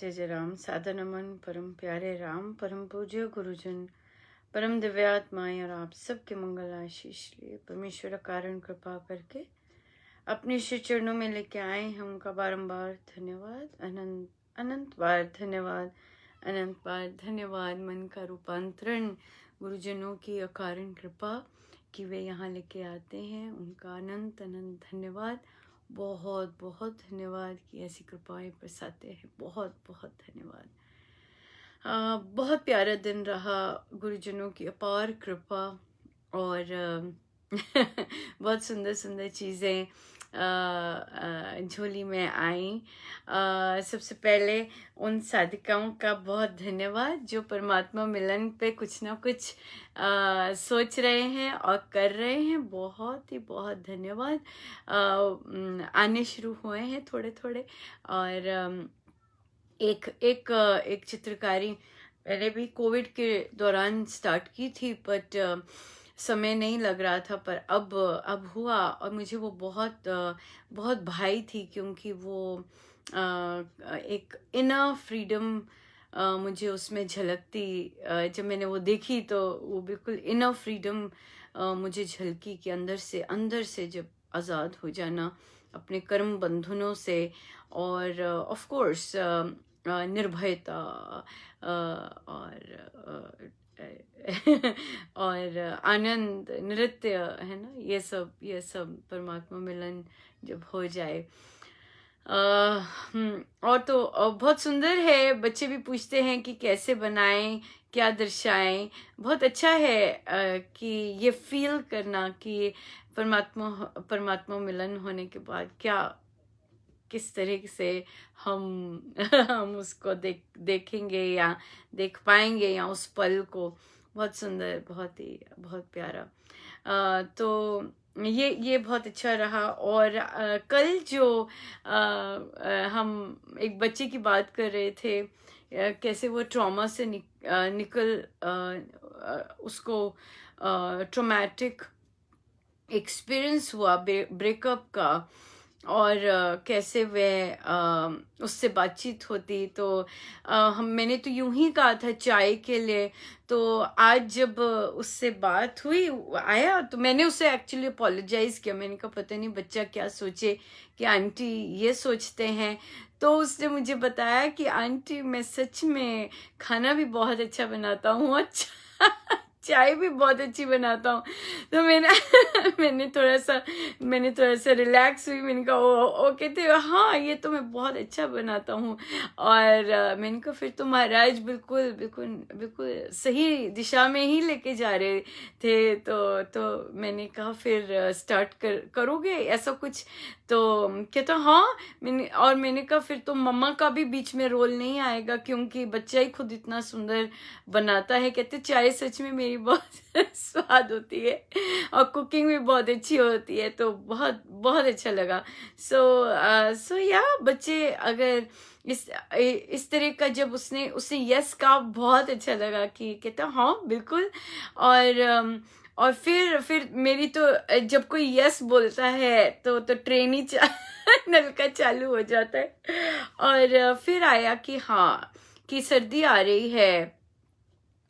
जय जय राम। सादर नमन परम प्यारे राम, परम पूज्य गुरुजन, परम दिव्यात्माएं और आप सबके मंगल आशीष लिए परमेश्वर कारण कृपा करके अपने श्री चरणों में लेके आए हैं। उनका बारंबार धन्यवाद, अनंत अनंत बार धन्यवाद, अनंत बार धन्यवाद। मन का रूपांतरण गुरुजनों की अकारण कृपा कि वे यहाँ लेके आते हैं, उनका अनंत अनंत धन्यवाद। बहुत बहुत धन्यवाद कि ऐसी कृपाएं बरसाते हैं। बहुत बहुत धन्यवाद। बहुत प्यारा दिन रहा, गुरुजनों की अपार कृपा और बहुत सुंदर सुंदर चीज़ें झोली में आई। सबसे पहले उन साधिकाओं का बहुत धन्यवाद जो परमात्मा मिलन पे कुछ ना कुछ सोच रहे हैं और कर रहे हैं। बहुत ही बहुत धन्यवाद। आने शुरू हुए हैं थोड़े थोड़े। और एक चित्रकारी मैंने भी कोविड के दौरान स्टार्ट की थी, बट समय नहीं लग रहा था, पर अब हुआ और मुझे वो बहुत भाई थी, क्योंकि वो एक इनर फ्रीडम मुझे उसमें झलकती। जब मैंने वो देखी तो वो बिल्कुल इनर फ्रीडम मुझे झलकी कि अंदर से जब आज़ाद हो जाना अपने कर्म बंधनों से, और ऑफ कोर्स निर्भयता और और आनंद नृत्य है ना, ये सब परमात्मा मिलन जब हो जाए। और तो बहुत सुंदर है। बच्चे भी पूछते हैं कि कैसे बनाएं, क्या दर्शाएं। बहुत अच्छा है कि ये फील करना कि परमात्मा मिलन होने के बाद किस तरह से हम उसको देखेंगे या देख पाएंगे, या उस पल को। बहुत सुंदर, बहुत प्यारा। तो ये बहुत अच्छा रहा। और कल जो हम एक बच्चे की बात कर रहे थे, कैसे वो ट्रॉमा से निकल उसको ट्रॉमेटिक एक्सपीरियंस हुआ ब्रेकअप का, और कैसे वह उससे बातचीत होती। तो मैंने तो यूं ही कहा था चाय के लिए। तो आज जब उससे बात हुई, आया, तो मैंने उसे एक्चुअली अपोलोजाइज किया। मैंने कहा पता नहीं बच्चा क्या सोचे कि आंटी ये सोचते हैं। तो उसने मुझे बताया कि आंटी मैं सच में खाना भी बहुत अच्छा बनाता हूँ, अच्छा चाय भी बहुत अच्छी बनाता हूँ। तो मैंने थोड़ा सा रिलैक्स हुई। मैंने कहा ओके। तो हाँ, ये तो मैं बहुत अच्छा बनाता हूँ। और मैंने कहा फिर तो महाराज बिल्कुल बिल्कुल बिल्कुल सही दिशा में ही लेके जा रहे थे। तो मैंने कहा फिर स्टार्ट करोगे ऐसा कुछ? तो कहता हाँ। मैंने कहा फिर तो मम्मा का भी बीच में रोल नहीं आएगा, क्योंकि बच्चा ही खुद इतना सुंदर बनाता है। कहते चाय सच में मेरी बहुत स्वाद होती है और कुकिंग भी बहुत अच्छी होती है। तो बहुत बहुत अच्छा लगा। सो या बच्चे अगर इस तरह का, जब उसने यस कहा, बहुत अच्छा लगा कि कहता हाँ बिल्कुल। और फिर मेरी तो जब कोई यस बोलता है तो ट्रेन ही नलका चालू हो जाता है। और फिर आया कि हाँ, कि सर्दी आ रही है,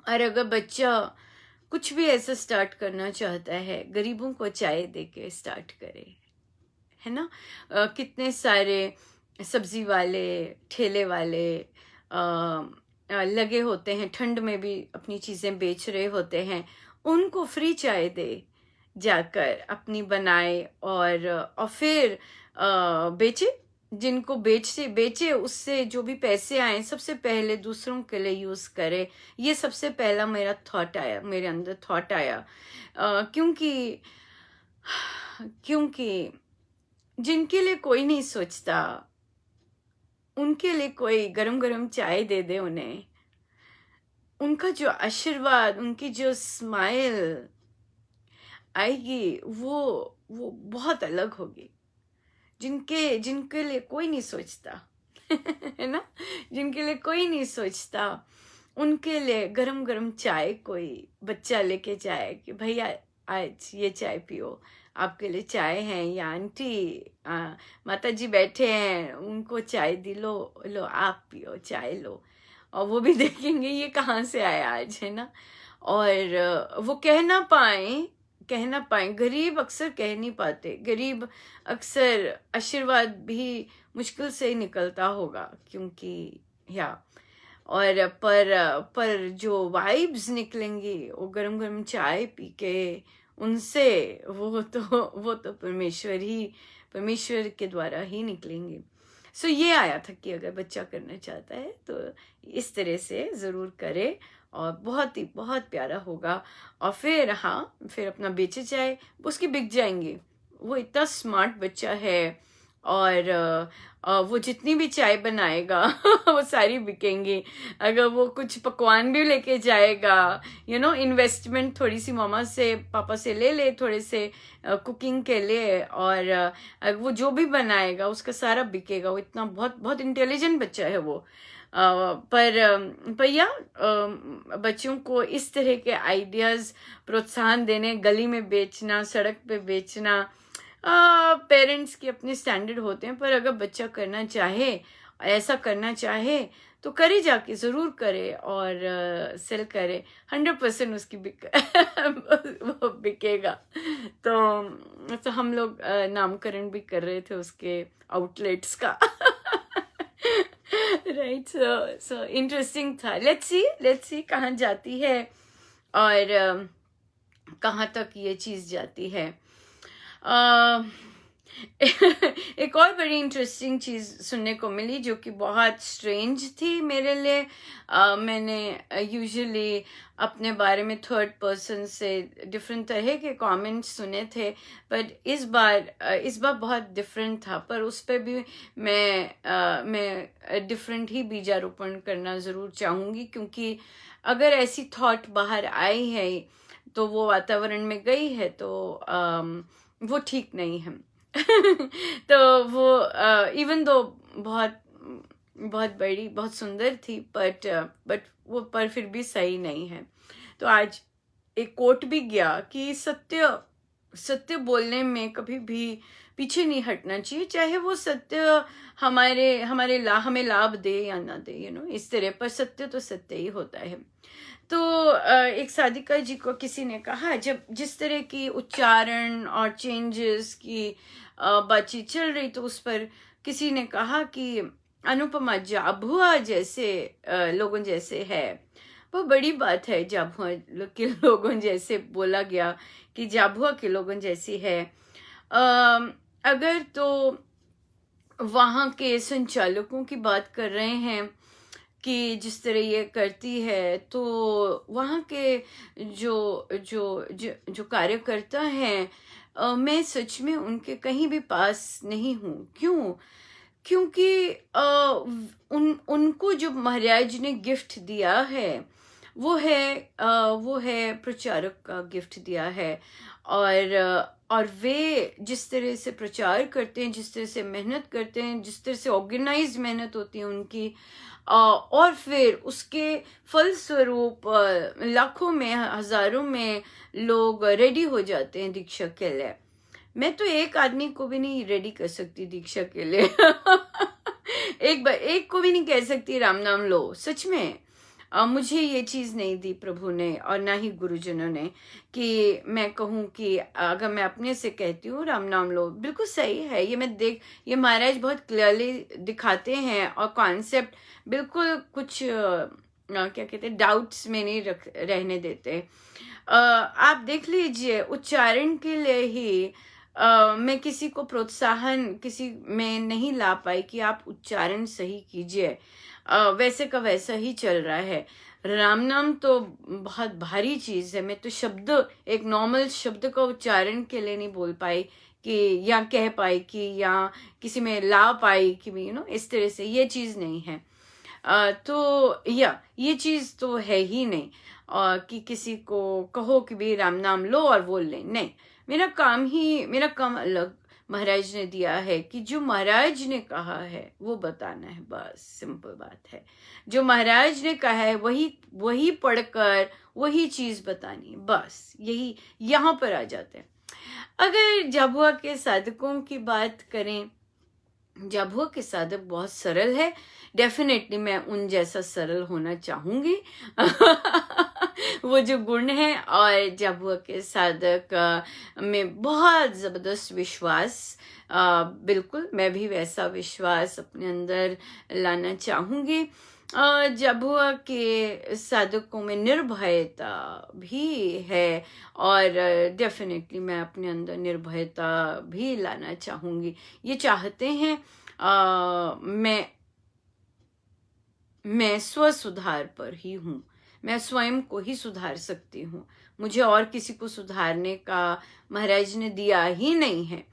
और अगर बच्चा कुछ भी ऐसा स्टार्ट करना चाहता है, गरीबों को चाय देके स्टार्ट करे, है ना। कितने सारे सब्जी वाले, ठेले वाले लगे होते हैं, ठंड में भी अपनी चीज़ें बेच रहे होते हैं। उनको फ्री चाय दे, जाकर अपनी बनाए और फिर बेचे। जिनको बेचे उससे जो भी पैसे आए सबसे पहले दूसरों के लिए यूज करे। ये सबसे पहला मेरे अंदर थॉट आया। क्योंकि जिनके लिए कोई नहीं सोचता, उनके लिए कोई गरम गरम चाय दे दे उन्हें, उनका जो आशीर्वाद, उनकी जो स्माइल आएगी, वो बहुत अलग होगी। जिनके लिए कोई नहीं सोचता है ना, जिनके लिए कोई नहीं सोचता, उनके लिए गरम गरम चाय कोई बच्चा लेके जाए कि भैया आज ये चाय पियो, आपके लिए चाय है, या आंटी माता जी बैठे हैं उनको चाय दी, लो लो आप पियो चाय लो, और वो भी देखेंगे ये कहाँ से आया आज, है ना। और वो कह ना पाए, गरीब अक्सर कह नहीं पाते, गरीब अक्सर आशीर्वाद भी मुश्किल से ही निकलता होगा, क्योंकि या और पर जो वाइब्स निकलेंगी वो गरम गरम चाय पी के उनसे, वो तो परमेश्वर के द्वारा ही निकलेंगे। सो ये आया था कि अगर बच्चा करना चाहता है तो इस तरह से ज़रूर करे, और बहुत प्यारा होगा। और फिर फिर अपना बेचे जाए, उसकी बिक जाएंगी। वो इतना स्मार्ट बच्चा है, और वो जितनी भी चाय बनाएगा वो सारी बिकेंगी। अगर वो कुछ पकवान भी लेके जाएगा, इन्वेस्टमेंट थोड़ी सी मामा से पापा से ले ले, थोड़े से कुकिंग के लिए, और वो जो भी बनाएगा उसका सारा बिकेगा। वो इतना बहुत इंटेलिजेंट बच्चा है वो। पर बच्चों को इस तरह के आइडियाज प्रोत्साहन देने, गली में बेचना, सड़क पे बेचना, पेरेंट्स की अपने स्टैंडर्ड होते हैं। पर अगर बच्चा करना चाहे, ऐसा करना चाहे, तो करे, जाके ज़रूर करे और सेल करे, 100% उसकी वो बिकेगा। तो हम लोग नामकरण भी कर रहे थे उसके आउटलेट्स का। राइट, सो इंटरेस्टिंग था। लेट्स सी कहाँ जाती है, और कहाँ तक ये चीज़ जाती है। एक और बड़ी इंटरेस्टिंग चीज़ सुनने को मिली, जो कि बहुत स्ट्रेंज थी मेरे लिए। मैंने यूजुअली अपने बारे में थर्ड पर्सन से डिफरेंट तरह के कमेंट्स सुने थे, बट इस बार बहुत डिफरेंट था। पर उस पर भी मैं डिफरेंट ही बीजारोपण करना ज़रूर चाहूँगी, क्योंकि अगर ऐसी थॉट बाहर आई है तो वो वातावरण में गई है, तो वो ठीक नहीं है। तो वो इवन दो बहुत बड़ी, बहुत सुंदर थी, बट वो पर फिर भी सही नहीं है। तो आज एक कोट भी गया कि सत्य बोलने में कभी भी पीछे नहीं हटना चाहिए, चाहे वो सत्य हमें लाभ दे या ना दे, इस तरह, पर सत्य तो सत्य ही होता है। तो एक साधिका जी को किसी ने कहा, जब जिस तरह की उच्चारण और चेंजेस की बातचीत चल रही, तो उस पर किसी ने कहा कि अनुपमा जाभुआ जैसे लोगों जैसे है। वो बड़ी बात है, जाभुआ के लोगों जैसे बोला गया कि जाभुआ के लोगों जैसी है। अगर तो वहाँ के संचालकों की बात कर रहे हैं कि जिस तरह ये करती है, तो वहाँ के जो कार्यकर्ता हैं, मैं सच में उनके कहीं भी पास नहीं हूँ। क्योंकि उनको जो महाराज ने गिफ्ट दिया है, वो है प्रचारक का गिफ्ट दिया है। और वे जिस तरह से प्रचार करते हैं, जिस तरह से मेहनत करते हैं, जिस तरह से ऑर्गेनाइज्ड मेहनत होती है उनकी, और फिर उसके फलस्वरूप लाखों में, हजारों में लोग रेडी हो जाते हैं दीक्षा के लिए। मैं तो एक आदमी को भी नहीं रेडी कर सकती दीक्षा के लिए। एक को भी नहीं कह सकती राम नाम लो। सच में मुझे ये चीज़ नहीं दी प्रभु ने, और ना ही गुरुजनों ने, कि मैं कहूँ कि अगर मैं अपने से कहती हूँ राम नाम लो, बिल्कुल सही है। ये महाराज बहुत क्लियरली दिखाते हैं, और कॉन्सेप्ट बिल्कुल कुछ क्या कहते हैं, डाउट्स में नहीं रहने देते। आप देख लीजिए, उच्चारण के लिए ही मैं किसी को प्रोत्साहन किसी में नहीं ला पाई कि आप उच्चारण सही कीजिए। वैसे का वैसा ही चल रहा है। राम नाम तो बहुत भारी चीज है। मैं तो एक नॉर्मल शब्द का उच्चारण के लिए नहीं बोल पाई कि, या कह पाई कि, या किसी में ला पाई कि इस तरह से। ये चीज नहीं है। तो ये चीज तो है ही नहीं, कि किसी को कहो कि भी राम नाम लो और बोल ले। नहीं, मेरा काम अलग महाराज ने दिया है, कि जो महाराज ने कहा है वो बताना है, बस सिंपल बात है। जो महाराज ने कहा है वही पढ़कर वही चीज बतानी है, बस यही यहाँ पर आ जाते हैं। अगर झाबुआ के साधकों की बात करें, झाबुआ के साधक बहुत सरल है। डेफिनेटली मैं उन जैसा सरल होना चाहूंगी। वो जो गुण है, और झाबुआ के साधक में बहुत जबरदस्त विश्वास, बिल्कुल मैं भी वैसा विश्वास अपने अंदर लाना चाहूंगी। झाबुआ के साधकों में निर्भयता भी है, और डेफिनेटली मैं अपने अंदर निर्भयता भी लाना चाहूंगी। ये चाहते हैं मैं स्व सुधार पर ही हूँ। मैं स्वयं को ही सुधार सकती हूँ, मुझे और किसी को सुधारने का महाराज ने दिया ही नहीं है।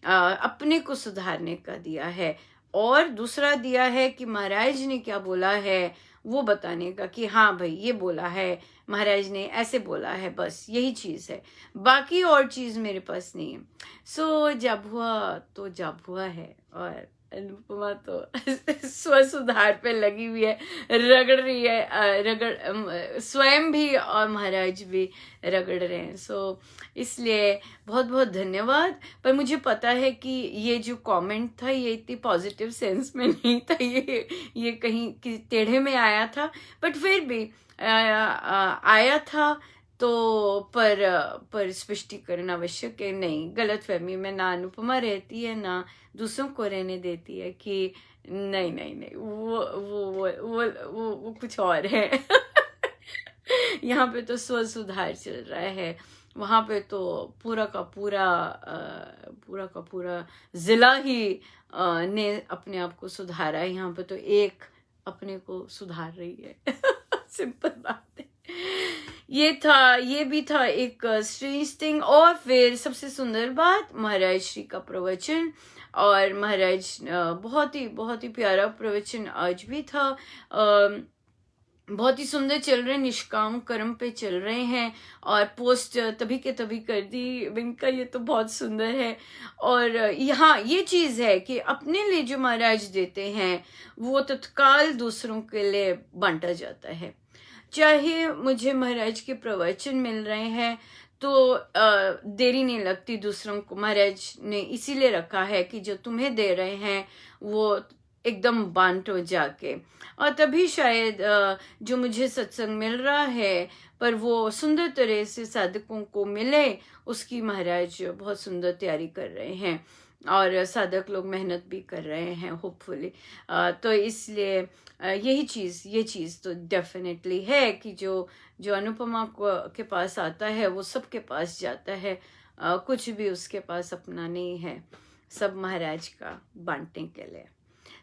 अपने को सुधारने का दिया है, और दूसरा दिया है कि महाराज ने क्या बोला है वो बताने का, कि हाँ भाई ये बोला है महाराज ने, ऐसे बोला है, बस यही चीज है, बाकी और चीज मेरे पास नहीं है। सो झाबुआ तो झाबुआ है, और अनुपमा तो स्व सुधार पे लगी हुई है, रगड़ रही है, स्वयं भी और महाराज भी रगड़ रहे हैं। सो इसलिए बहुत बहुत धन्यवाद। पर मुझे पता है कि ये जो कमेंट था ये इतनी पॉजिटिव सेंस में नहीं था, ये कहीं टेढ़े में आया था, बट फिर भी आया था। तो पर स्पष्टीकरण आवश्यक है। नहीं, गलतफहमी में ना अनुपमा रहती है ना दूसरों को रहने देती है कि नहीं नहीं नहीं, वो कुछ और है। यहाँ पे तो स्व सुधार चल रहा है, वहां पे तो पूरा का पूरा जिला ही ने अपने आप को सुधारा है। यहाँ पे तो एक अपने को सुधार रही है। सिंपल बात है। ये भी था एक स्ट्रेंज थिंग। और फिर सबसे सुंदर बात, महाराज श्री का प्रवचन, और महाराज बहुत ही प्यारा प्रवचन आज भी था। बहुत ही सुंदर चल रहे हैं, निष्काम कर्म पे चल रहे हैं, और पोस्ट तभी के तभी कर दी विंका, ये तो बहुत सुंदर है। और यहाँ ये चीज है कि अपने लिए जो महाराज देते हैं वो तत्काल दूसरों के लिए बांटा जाता है। चाहे मुझे महाराज के प्रवचन मिल रहे हैं तो देरी नहीं लगती दूसरों को। महाराज ने इसीलिए रखा है कि जो तुम्हें दे रहे हैं वो एकदम बांटो जाके, और तभी शायद जो मुझे सत्संग मिल रहा है पर वो सुंदर तरह से साधकों को मिले, उसकी महाराज बहुत सुंदर तैयारी कर रहे हैं, और साधक लोग मेहनत भी कर रहे हैं होपफुली। तो इसलिए ये चीज तो डेफिनेटली है कि जो अनुपमा के पास आता है वो सबके पास जाता है। कुछ भी उसके पास अपना नहीं है, सब महाराज का बांटने के लिए।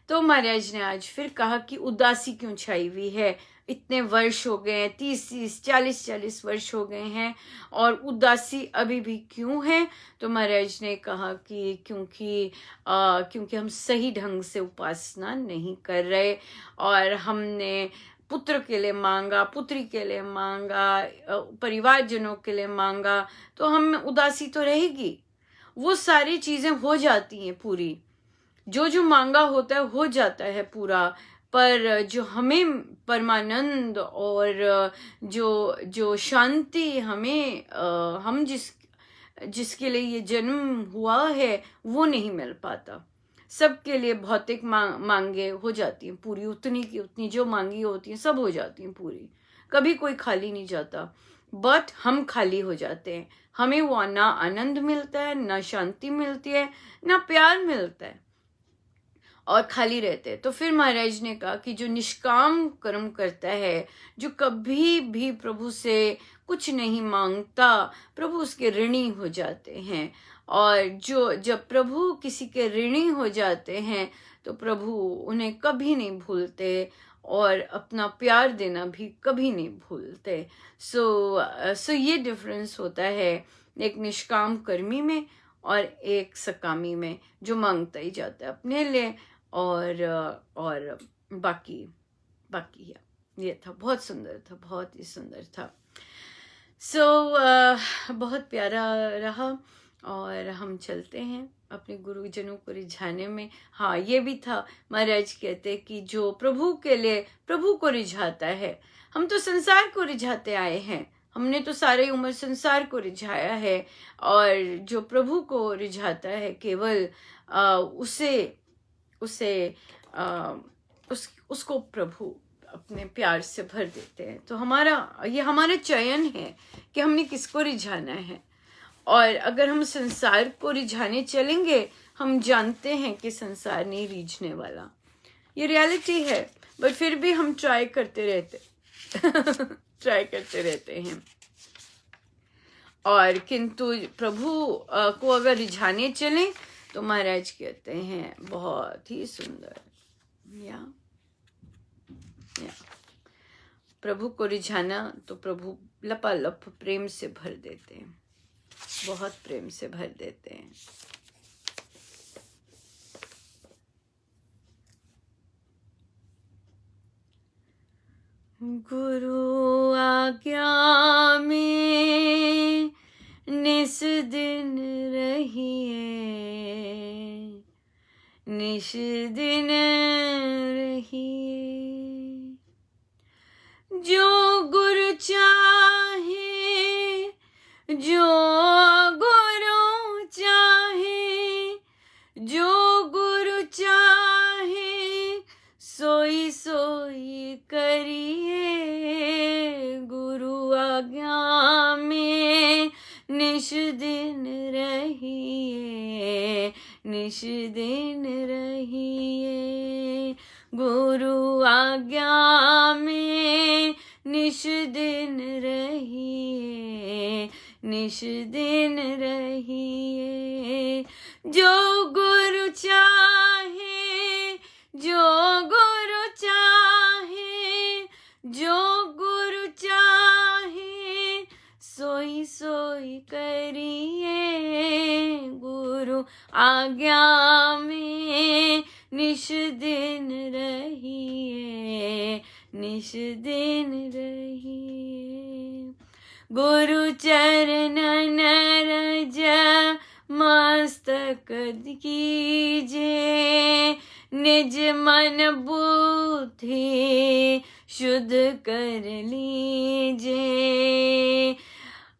तो महाराज ने आज फिर कहा कि उदासी क्यों छाई हुई है, इतने वर्ष हो गए हैं, 30 40 वर्ष हो गए हैं, और उदासी अभी भी क्यों है। तो महाराज ने कहा कि क्योंकि हम सही ढंग से उपासना नहीं कर रहे, और हमने पुत्र के लिए मांगा, पुत्री के लिए मांगा, परिवारजनों के लिए मांगा, तो हम उदासी तो रहेगी। वो सारी चीजें हो जाती हैं पूरी, जो मांगा होता है हो जाता है पूरा, पर जो हमें परमानंद और जो शांति हमें हम जिसके लिए ये जन्म हुआ है वो नहीं मिल पाता। सबके लिए भौतिक मांगे हो जाती हैं पूरी, उतनी की उतनी जो मांगी होती हैं सब हो जाती हैं पूरी, कभी कोई खाली नहीं जाता। बट हम खाली हो जाते हैं, हमें वो ना आनंद मिलता है, ना शांति मिलती है, ना प्यार मिलता है, और खाली रहते हैं। तो फिर महाराज ने कहा कि जो निष्काम कर्म करता है, जो कभी भी प्रभु से कुछ नहीं मांगता, प्रभु उसके ऋणी हो जाते हैं। और जब प्रभु किसी के ऋणी हो जाते हैं तो प्रभु उन्हें कभी नहीं भूलते, और अपना प्यार देना भी कभी नहीं भूलते। सो ये डिफरेंस होता है एक निष्काम कर्मी में और एक सकामी में, जो मांगता ही जाता है अपने लिए, और बाकी है। ये था, बहुत सुंदर था, बहुत ही सुंदर था। बहुत प्यारा रहा, और हम चलते हैं अपने गुरुजनों को रिझाने में। हाँ, ये भी था, महाराज कहते कि जो प्रभु के लिए प्रभु को रिझाता है, हम तो संसार को रिझाते आए हैं, हमने तो सारी उम्र संसार को रिझाया है, और जो प्रभु को रिझाता है केवल उसे उसे उसको प्रभु अपने प्यार से भर देते हैं। तो ये हमारा चयन है कि हमने किसको रिझाना है। और अगर हम संसार को रिझाने चलेंगे, हम जानते हैं कि संसार नहीं रिझने वाला, ये रियलिटी है। बट फिर भी हम ट्राई करते रहते हैं। और किंतु प्रभु को अगर रिझाने चलें तो महाराज कहते हैं बहुत ही सुंदर, या प्रभु को रिझाना तो प्रभु लपालप प्रेम से भर देते हैं, बहुत प्रेम से भर देते हैं। गुरु आज्ञा में निस दिन रहिए, निस दिन रहिए। जो गुरु चाहे, जो गुरु चाहे, जो गुरु चाहे, सोई सोई करिए। गुरु आज्ञा में निश दिन रहिए, निश दिन रहिए। गुरु आज्ञा में निश दिन रहिए, निश दिन रहिए। जो गुरु चाहे, जो गुरु चाहे, जो गुरु चाहे, सोई सोई करिए। गुरु आज्ञा में निश दिन रहिए, निश दिन रहिए। गुरु चरणन रज मस्तक कीजे, निज मन बुद्धि शुद्ध कर लीजे।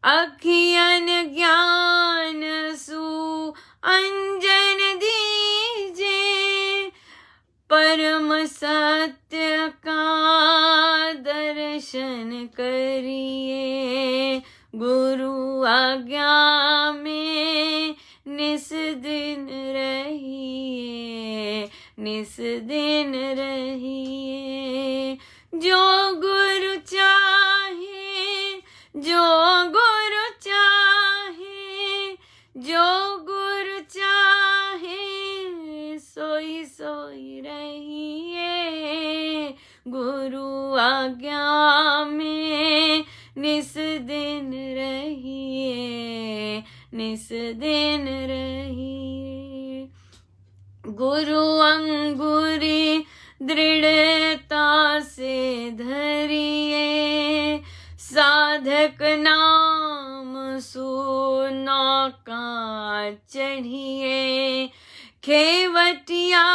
अखियन ज्ञान सु अंजन दीजे, परम सत्य का दर्शन करिए। गुरु आज्ञा में निस दिन रहिए, निस दिन रहिए। जो गुरु चाहे, जो गुरु चाहे, जो गुरु चाहे, सोई सोई रहिए। गुरु आज्ञा में निस दिन रहिए, निस दिन रहिए। गुरु अंगुरी दृढ़ता से धरिए, साधक नाम सुना का चढ़िए। खेवटिया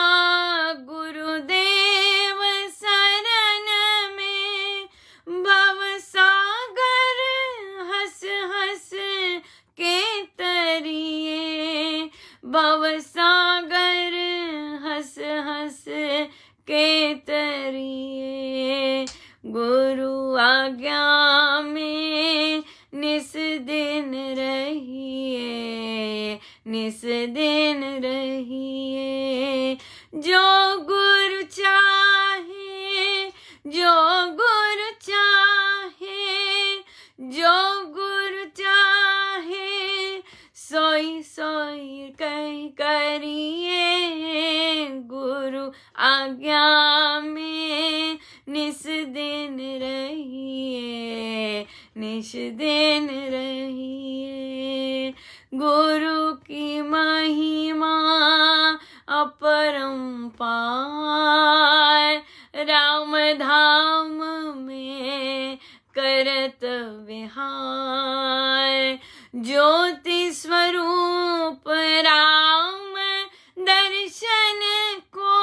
गुरुदेव शरण में, भव सागर हंस हंस के तरिए। भव सागर हंस हंस के तरिए। गुरु आज्ञा में निस दिन रहिए, निस दिन रहिए। जो गुरु चाहे, जो गुरु चाहे, जो गुरु चाहे, सोई सोई करिए। गुरु आज्ञा में निस दिन रहिए, निस दिन रहिए। गुरु की महिमा अपरंपार, राम धाम में करत विहार। ज्योति स्वरूप राम दर्शन को,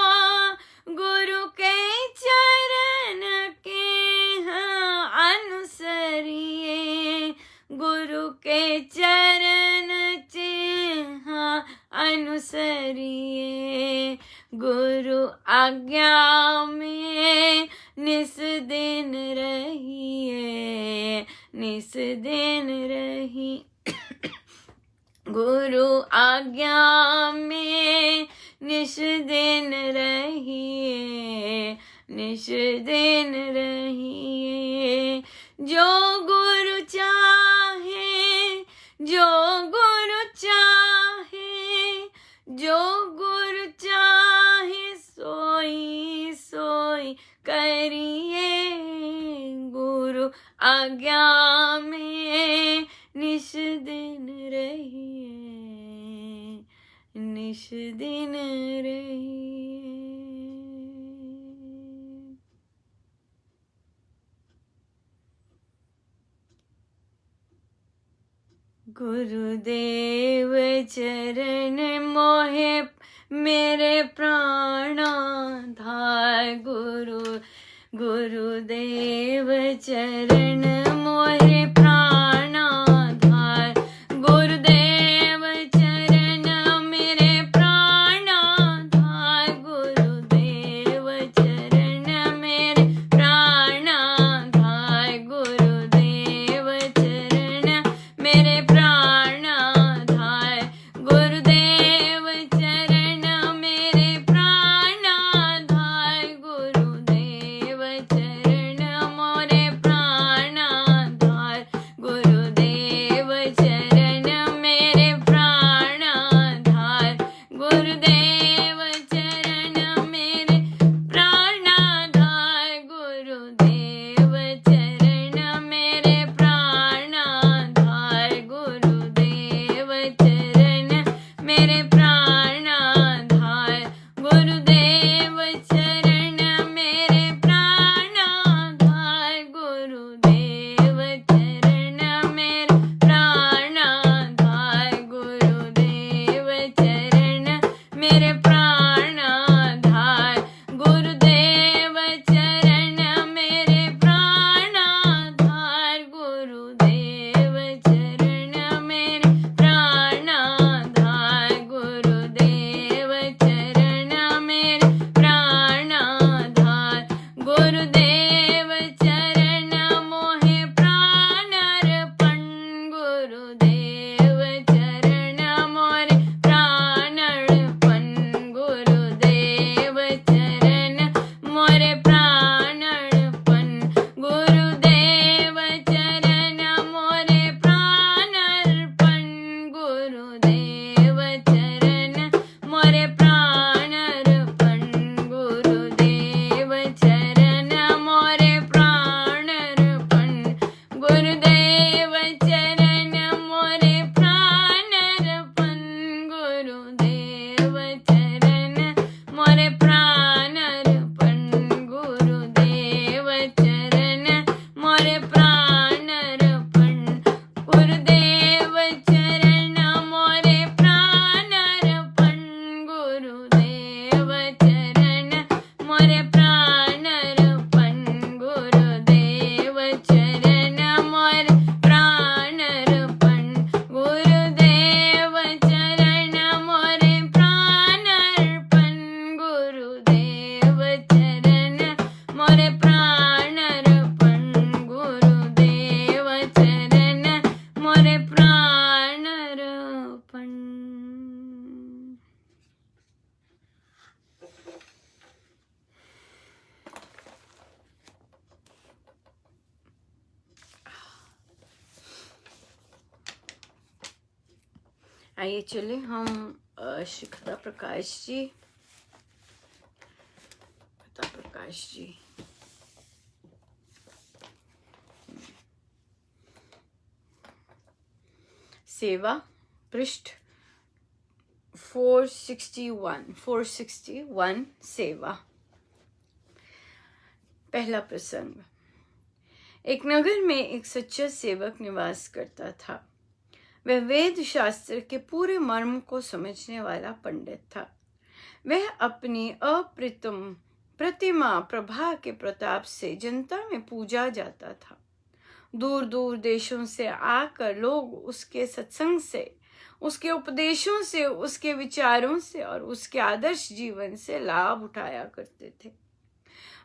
गुरु के चरण के अनुसरिए। आज्ञा में निस दिन रहिए, निस दिन रही। गुरु आज्ञा में निस दिन रहिए, निस दिन रहिए। जो गुरु चाहे, जो गुरु चाहे, जो गुरु चाहे सोई सोई करिए। गुरु आज्ञा में निस दिन रहिए, निस दिन रहिए। गुरुदेव चरण मोहे मेरे प्राणाधार। गुरुदेव चरण मोहे प्राणाधार। गुरुदेव चरण मेरे प्राणाधार। गुरुदेव चरण मेरे प्राणाधार। गुरुदेव चरण मेरे प्राणाधार। गुरुदेव चरण मेरे प्राणाधार। गुरुदेव चरण मोरे प्राणाधार। गुरुदेव चरण मेरे प्राणाधार। गुरुदेव चरण मेरे प्राणाधार। गुरुदेव चरण मेरे प्राणाधार। गुरुदेव चरण मेरे प्राणाधार। गुरुदेव चरण मेरे प्राणाधार। गुरुदेव चरण मेरे प्राणाधार। गुरुदेव चरण मेरे प्राणाधार। गुरुदेव चरण मेरे प्राणाधार। गुरुदेव चरण मेरे प्राणाधार। गुरुदेव चरण मेरे प्राणाधार। गुरुदेव चरण मोहे प्राणर्पण। गुरुदेव चरण मोरे प्राणर्पण। गुरुदेव चरण मोरे प्राणर्पण। गुरुदेव चरण मोरे प्राणर्पण। गुरुदेव चरण मोरे प्राणर्पण। गुरुदेव चरण मोरे प्राणर्पण। गुरुदेव चरण मोरे प्राणर्पण। गुरुदेव चरण मोरे प्राणर्पण। गुरुदेव चरण मोरे प्राणर्पण। गुरुदेव चरण मोरे प्राणर्पण। गुरुदेव चरण मोरे प्राणर्पण। गुरुदेव चरण मोरे प्राणर्पण। गुरुदेव चरण मोरे प्राणर्पण। गुरुदेव चरण मोरे प्राणर्पण। गुरुदेव चरण मोरे प्राणर्पण। आइए चले हम श्री कथा प्रकाश जी, कथा प्रकाश जी सेवा पृष्ठ 461 सेवा। पहला प्रसंग। एक नगर में एक सच्चा सेवक निवास करता था। वह वेद शास्त्र के पूरे मर्म को समझने वाला पंडित था। वह अपनी अप्रतिम प्रतिमा प्रभा के प्रताप से जनता में पूजा जाता था। दूर दूर देशों से आकर लोग उसके सत्संग से उसके उपदेशों से, उसके विचारों से और उसके आदर्श जीवन से लाभ उठाया करते थे।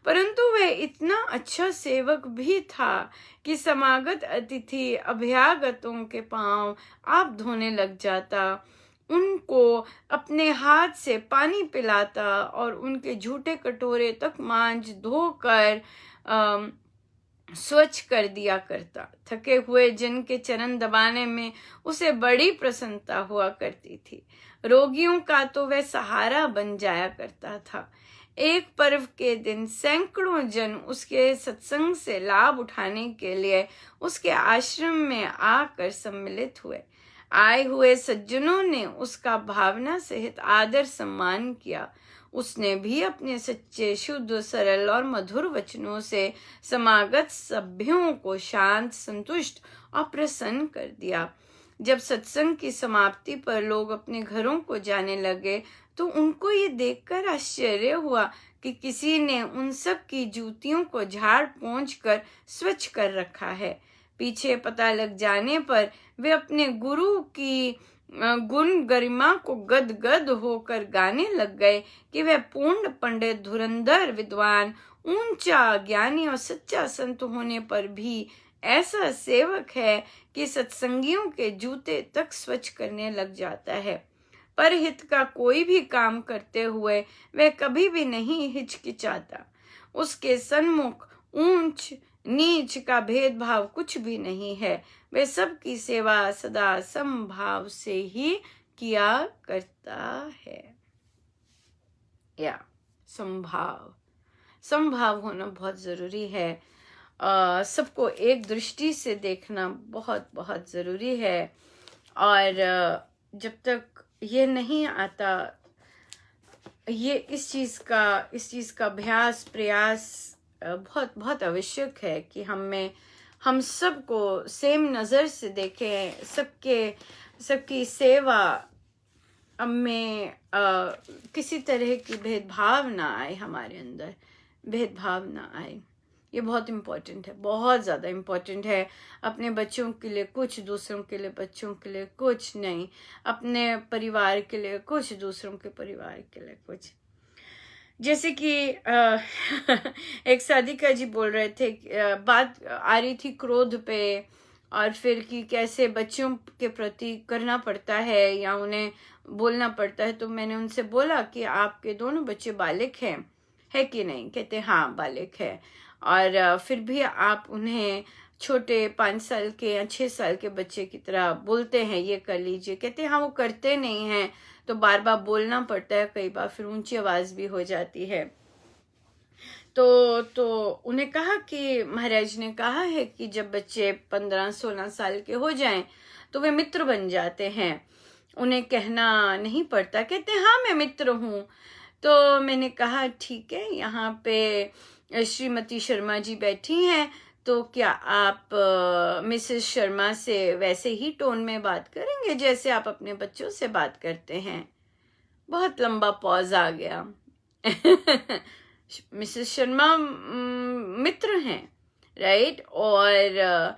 परंतु वह इतना अच्छा सेवक भी था कि समागत अतिथि अभ्यागतों के पांव आप धोने लग जाता, उनको अपने हाथ से पानी पिलाता और उनके झूठे कटोरे तक मांज धोकर स्वच्छ कर दिया करता। थके हुए जन के चरण दबाने में उसे बड़ी प्रसन्नता हुआ करती थी। रोगियों का तो वह सहारा बन जाया करता था। एक पर्व के दिन सैकड़ों जन उसके सत्संग से लाभ उठाने के लिए उसके आश्रम में आकर सम्मिलित हुए। आए हुए सज्जनों ने उसका भावना सहित आदर सम्मान किया। उसने भी अपने सच्चे, शुद्ध, सरल और मधुर वचनों से समागत सभ्यों को शांत, संतुष्ट और प्रसन्न कर दिया। जब सत्संग की समाप्ति पर लोग अपने घरों को जाने लगे तो उनको ये देखकर आश्चर्य हुआ कि किसी ने उन सब की जूतियों को झाड़ पोंछ कर स्वच्छ कर रखा है। पीछे पता लग जाने पर वे अपने गुरु की गुण गरिमा को गदगद होकर गाने लग गए कि वह पूर्ण पंडित, धुरंधर विद्वान, ऊंचा ज्ञानी और सच्चा संत होने पर भी ऐसा सेवक है कि सत्संगियों के जूते तक स्वच्छ करने लग जाता है। परहित का कोई भी काम करते हुए वह कभी भी नहीं हिचकिचाता। उसके सन्मुख ऊंच नीच का भेदभाव कुछ भी नहीं है। वह सबकी सेवा सदा समभाव से ही किया करता है। या समभाव होना बहुत जरूरी है। सबको एक दृष्टि से देखना बहुत बहुत जरूरी है। और जब तक ये नहीं आता, ये इस चीज का अभ्यास प्रयास बहुत बहुत आवश्यक है कि हम सबको सेम नजर से देखें। सबकी सेवा में किसी तरह की भेदभाव ना आए, हमारे अंदर भेदभाव ना आए। ये बहुत इम्पोर्टेंट है, बहुत ज़्यादा इम्पोर्टेंट है। अपने बच्चों के लिए कुछ, दूसरों के लिए बच्चों के लिए कुछ नहीं। अपने परिवार के लिए कुछ, दूसरों के परिवार के लिए कुछ। जैसे कि एक साधिका जी बोल रहे थे, बात आ रही थी क्रोध पे और फिर कि कैसे बच्चों के प्रति करना पड़ता है या उन्हें बोलना पड़ता है। तो मैंने उनसे बोला कि आपके दोनों बच्चे बालिग हैं, है कि नहीं? कहते हाँ बालिग है। और फिर भी आप उन्हें छोटे 5 साल के या 6 साल के बच्चे की तरह बोलते हैं ये कर लीजिए। कहते हाँ वो करते नहीं हैं, तो बार बार बोलना पड़ता है, कई बार फिर ऊंची आवाज भी हो जाती है। तो उन्हें कहा कि महाराज ने कहा है कि जब बच्चे 15-16 साल के हो जाएं तो वे मित्र बन जाते हैं, उन्हें कहना नहीं पड़ता। कहते हाँ मैं मित्र हूँ। तो मैंने कहा ठीक है, यहाँ पे श्रीमती शर्मा जी बैठी हैं, तो क्या आप मिसेस शर्मा से वैसे ही टोन में बात करेंगे जैसे आप अपने बच्चों से बात करते हैं? बहुत लंबा पॉज आ गया। मिसेस शर्मा मित्र हैं, राइट? और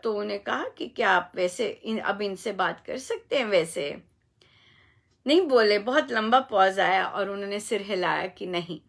तो उन्हें कहा कि क्या आप वैसे अब इनसे बात कर सकते हैं? वैसे नहीं बोले, बहुत लंबा पॉज आया और उन्होंने सिर हिलाया कि नहीं,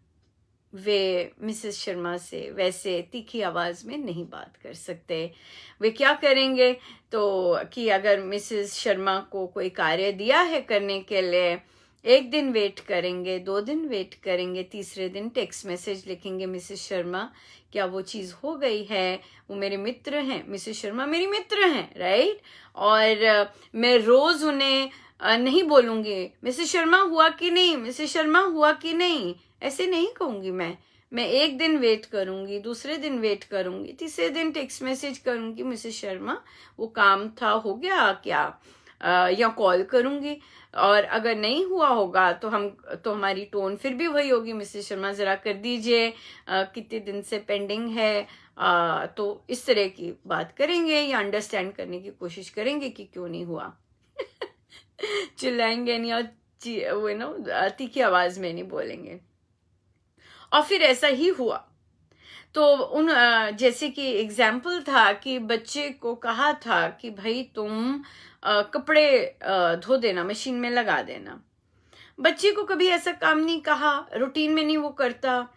वे मिसेस शर्मा से वैसे तीखी आवाज में नहीं बात कर सकते। वे क्या करेंगे तो कि अगर मिसेस शर्मा को कोई कार्य दिया है करने के लिए, 1 दिन वेट करेंगे, 2 दिन वेट करेंगे, तीसरे दिन टेक्स्ट मैसेज लिखेंगे, मिसेस शर्मा क्या वो चीज हो गई है? वो मेरे मित्र हैं, मिसेस शर्मा मेरी मित्र हैं, राइट? और मैं रोज उन्हें नहीं बोलूंगी मिसेस शर्मा हुआ कि नहीं, मिसेस शर्मा हुआ कि नहीं, ऐसे नहीं कहूंगी। मैं 1 दिन वेट करूंगी, दूसरे दिन वेट करूंगी, तीसरे दिन टेक्स्ट मैसेज करूंगी, मिसेस शर्मा वो काम था, हो गया क्या? या कॉल करूंगी। और अगर नहीं हुआ होगा तो हमारी टोन फिर भी वही होगी, मिसेस शर्मा जरा कर दीजिए, कितने दिन से पेंडिंग है। तो इस तरह की बात करेंगे या अंडरस्टैंड करने की कोशिश करेंगे कि क्यों नहीं हुआ। चिल्लाएंगे नहीं और वो तीखी आवाज में नहीं बोलेंगे। और फिर ऐसा ही हुआ। तो जैसे कि एग्जाम्पल था कि बच्चे को कहा था कि भाई तुम कपड़े धो देना, मशीन में लगा देना। बच्चे को कभी ऐसा काम नहीं कहा, रूटीन में नहीं वो करता,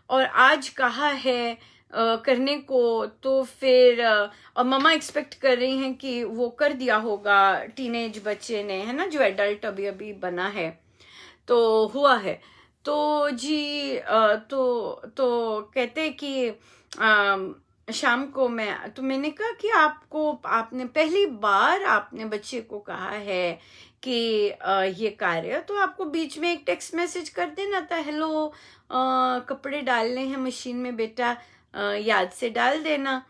और आज कहा है करने को, तो फिर और मम्मा एक्सपेक्ट कर रही हैं कि वो कर दिया होगा टीनेज बच्चे ने, है ना, जो एडल्ट अभी अभी बना है, तो हुआ है। तो जी तो कहते कि शाम को मैंने कहा कि आपने पहली बार आपने बच्चे को कहा है कि ये कार्य, तो आपको बीच में एक टेक्स्ट मैसेज कर देना था, हेलो कपड़े डालने हैं मशीन में बेटा, याद से डाल देना।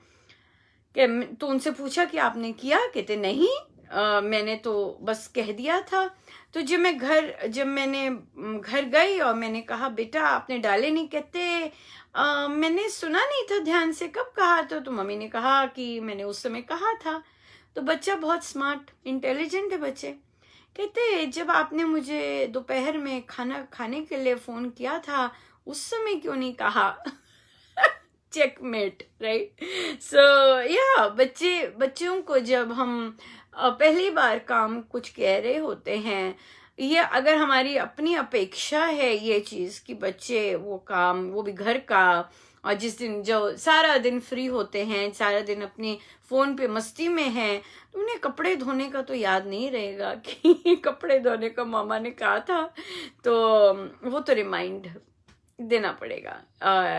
तो उनसे पूछा कि आपने किया? कहते नहीं, मैंने तो बस कह दिया था। तो जब मैंने घर गई और मैंने कहा बेटा आपने डाले नहीं, कहते मैंने सुना नहीं था ध्यान से, कब कहा था? तो मम्मी ने कहा कि मैंने उस समय कहा था। तो बच्चा बहुत स्मार्ट इंटेलिजेंट है बच्चे, कहते जब आपने मुझे दोपहर में खाना खाने के लिए फोन किया था उस समय क्यों नहीं कहा? Checkmate, right? सो या बच्चों को जब हम पहली बार काम कुछ कह रहे होते हैं, ये अगर हमारी अपनी अपेक्षा है ये चीज कि बच्चे वो काम, वो भी घर का, और जिस दिन जो सारा दिन फ्री होते हैं, सारा दिन अपनी फोन पे मस्ती में हैं, तो उन्हें कपड़े धोने का तो याद नहीं रहेगा कि कपड़े धोने का मामा ने कहा था, तो वो तो रिमाइंड देना पड़ेगा।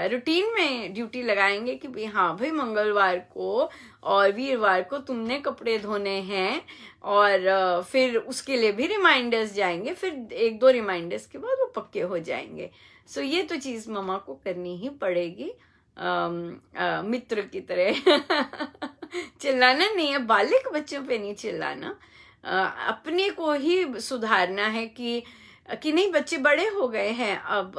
रूटीन में ड्यूटी लगाएंगे कि भाई हाँ भाई मंगलवार को और वीरवार को तुमने कपड़े धोने हैं, और फिर उसके लिए भी रिमाइंडर्स जाएंगे, फिर एक दो रिमाइंडर्स के बाद वो पक्के हो जाएंगे। सो ये तो चीज मम्मा को करनी ही पड़ेगी, मित्र की तरह। चिल्लाना नहीं है, बालिक बच्चों पे नहीं चिल्लाना, अपने को ही सुधारना है कि नहीं बच्चे बड़े हो गए हैं अब,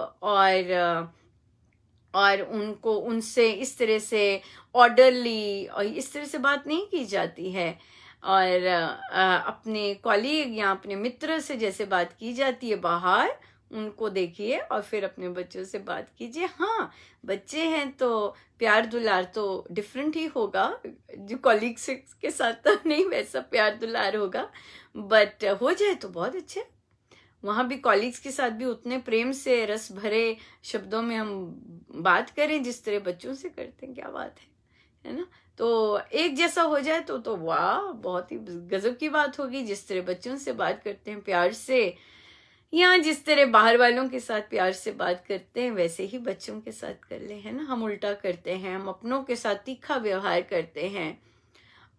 और उनको उनसे इस तरह से ऑर्डरली और इस तरह से बात नहीं की जाती है, और अपने कॉलीग या अपने मित्र से जैसे बात की जाती है बाहर, उनको देखिए और फिर अपने बच्चों से बात कीजिए। हाँ बच्चे हैं तो प्यार दुलार तो डिफरेंट ही होगा, जो कॉलीग्स के साथ तो नहीं वैसा प्यार दुलार होगा, बट हो जाए तो बहुत अच्छा। वहां भी कॉलीग्स के साथ भी उतने प्रेम से रस भरे शब्दों में हम बात करें जिस तरह बच्चों से करते हैं, क्या बात है ना? तो एक जैसा हो जाए तो वाह, बहुत ही गजब की बात होगी। जिस तरह बच्चों से बात करते हैं प्यार से, या जिस तरह बाहर वालों के साथ प्यार से बात करते हैं, वैसे ही बच्चों के साथ कर ले, है ना? हम उल्टा करते हैं, हम अपनों के साथ तीखा व्यवहार करते हैं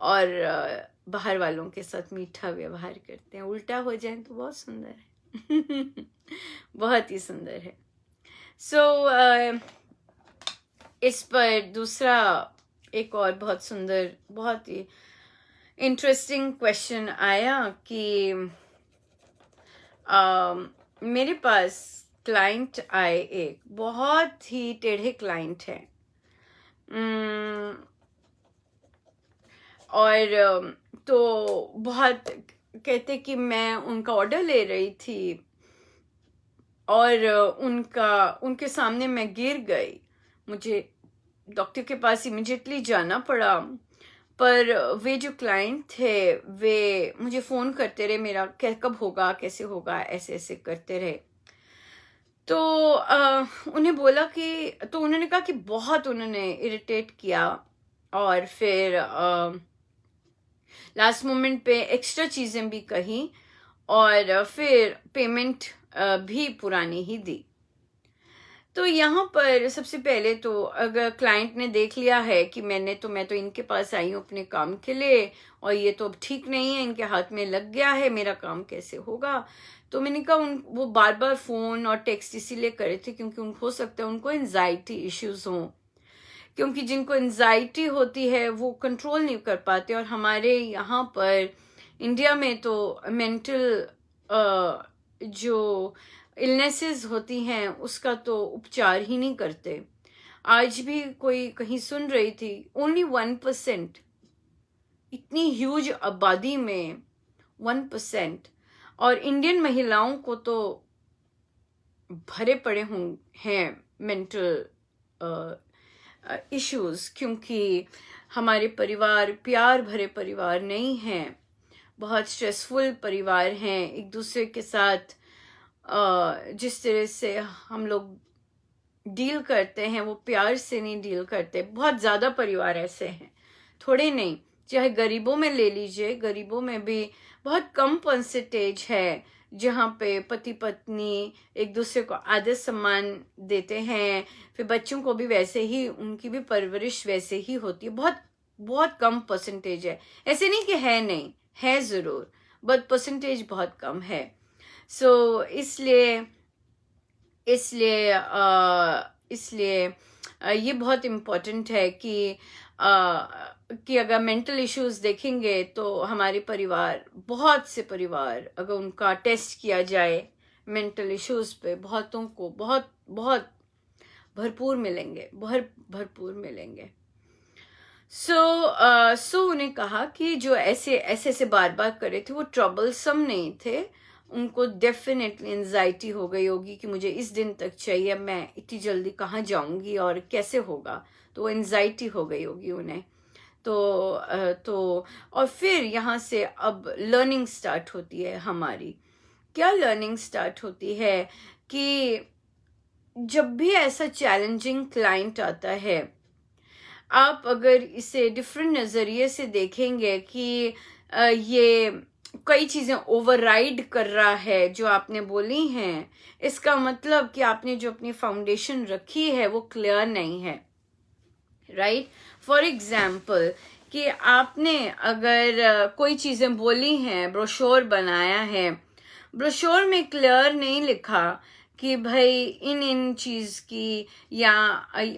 और बाहर वालों के साथ मीठा व्यवहार करते हैं। उल्टा हो जाए तो बहुत सुंदर है। बहुत ही सुंदर है। सो इस पर दूसरा एक और बहुत सुंदर, बहुत ही इंटरेस्टिंग क्वेश्चन आया कि मेरे पास क्लाइंट आए, एक बहुत ही टेढ़े क्लाइंट है, और तो बहुत कहते कि मैं उनका ऑर्डर ले रही थी और उनके सामने मैं गिर गई, मुझे डॉक्टर के पास इमिडिएटली जाना पड़ा, पर वे जो क्लाइंट थे वे मुझे फ़ोन करते रहे, मेरा कब होगा, कैसे होगा, ऐसे ऐसे करते रहे। तो उन्हें बोला कि, तो उन्होंने कहा कि बहुत उन्होंने इरिटेट किया, और फिर लास्ट मोमेंट पे एक्स्ट्रा चीज़ें भी कही, और फिर पेमेंट भी पुरानी ही दी। तो यहाँ पर सबसे पहले तो अगर क्लाइंट ने देख लिया है कि मैं तो इनके पास आई हूँ अपने काम के लिए, और ये तो अब ठीक नहीं है, इनके हाथ में लग गया है, मेरा काम कैसे होगा? तो मैंने कहा वो बार बार फोन और टेक्स्ट इसीलिए करे थे क्योंकि हो सकता है उनको एंजाइटी इश्यूज हों, क्योंकि जिनको एंजाइटी होती है वो कंट्रोल नहीं कर पाते, और हमारे यहाँ पर इंडिया में तो मेंटल जो इलनेसेस होती हैं उसका तो उपचार ही नहीं करते। आज भी कोई कहीं सुन रही थी, ओनली 1%, इतनी ह्यूज आबादी में 1%, और इंडियन महिलाओं को तो भरे पड़े हैं मेंटल इश्यूज, क्योंकि हमारे परिवार प्यार भरे परिवार नहीं हैं, बहुत स्ट्रेसफुल परिवार हैं। एक दूसरे के साथ जिस तरह से हम लोग डील करते हैं वो प्यार से नहीं डील करते। बहुत ज़्यादा परिवार ऐसे हैं, थोड़े नहीं। चाहे गरीबों में ले लीजिए, गरीबों में भी बहुत कम परसेंटेज है जहाँ पे पति पत्नी एक दूसरे को आदर सम्मान देते हैं, फिर बच्चों को भी वैसे ही, उनकी भी परवरिश वैसे ही होती है। बहुत बहुत कम परसेंटेज है, ऐसे नहीं कि है नहीं, है ज़रूर, बट परसेंटेज बहुत कम है। सो इसलिए इसलिए इसलिए ये बहुत इम्पोर्टेंट है कि अगर मेंटल इश्यूज देखेंगे तो हमारे परिवार, बहुत से परिवार अगर उनका टेस्ट किया जाए मेंटल इश्यूज पे, बहुतों को बहुत बहुत भरपूर मिलेंगे, भरपूर मिलेंगे। सो उन्हें कहा कि जो ऐसे ऐसे बार बार करे थे वो ट्रबलसम नहीं थे, उनको डेफिनेटली एंजाइटी हो गई होगी कि मुझे इस दिन तक चाहिए, मैं इतनी जल्दी कहाँ जाऊंगी और कैसे होगा, तो एंजाइटी हो गई होगी उन्हें। तो और फिर यहाँ से अब लर्निंग स्टार्ट होती है हमारी। क्या लर्निंग स्टार्ट होती है कि जब भी ऐसा चैलेंजिंग क्लाइंट आता है, आप अगर इसे डिफरेंट नज़रिए से देखेंगे कि ये कई चीज़ें ओवरराइड कर रहा है जो आपने बोली हैं, इसका मतलब कि आपने जो अपनी फाउंडेशन रखी है वो क्लियर नहीं है, राइट। फॉर एग्जाम्पल कि आपने अगर कोई चीज़ें बोली हैं, ब्रोशोर बनाया है, ब्रोशोर में क्लियर नहीं लिखा कि भाई इन चीज़ की या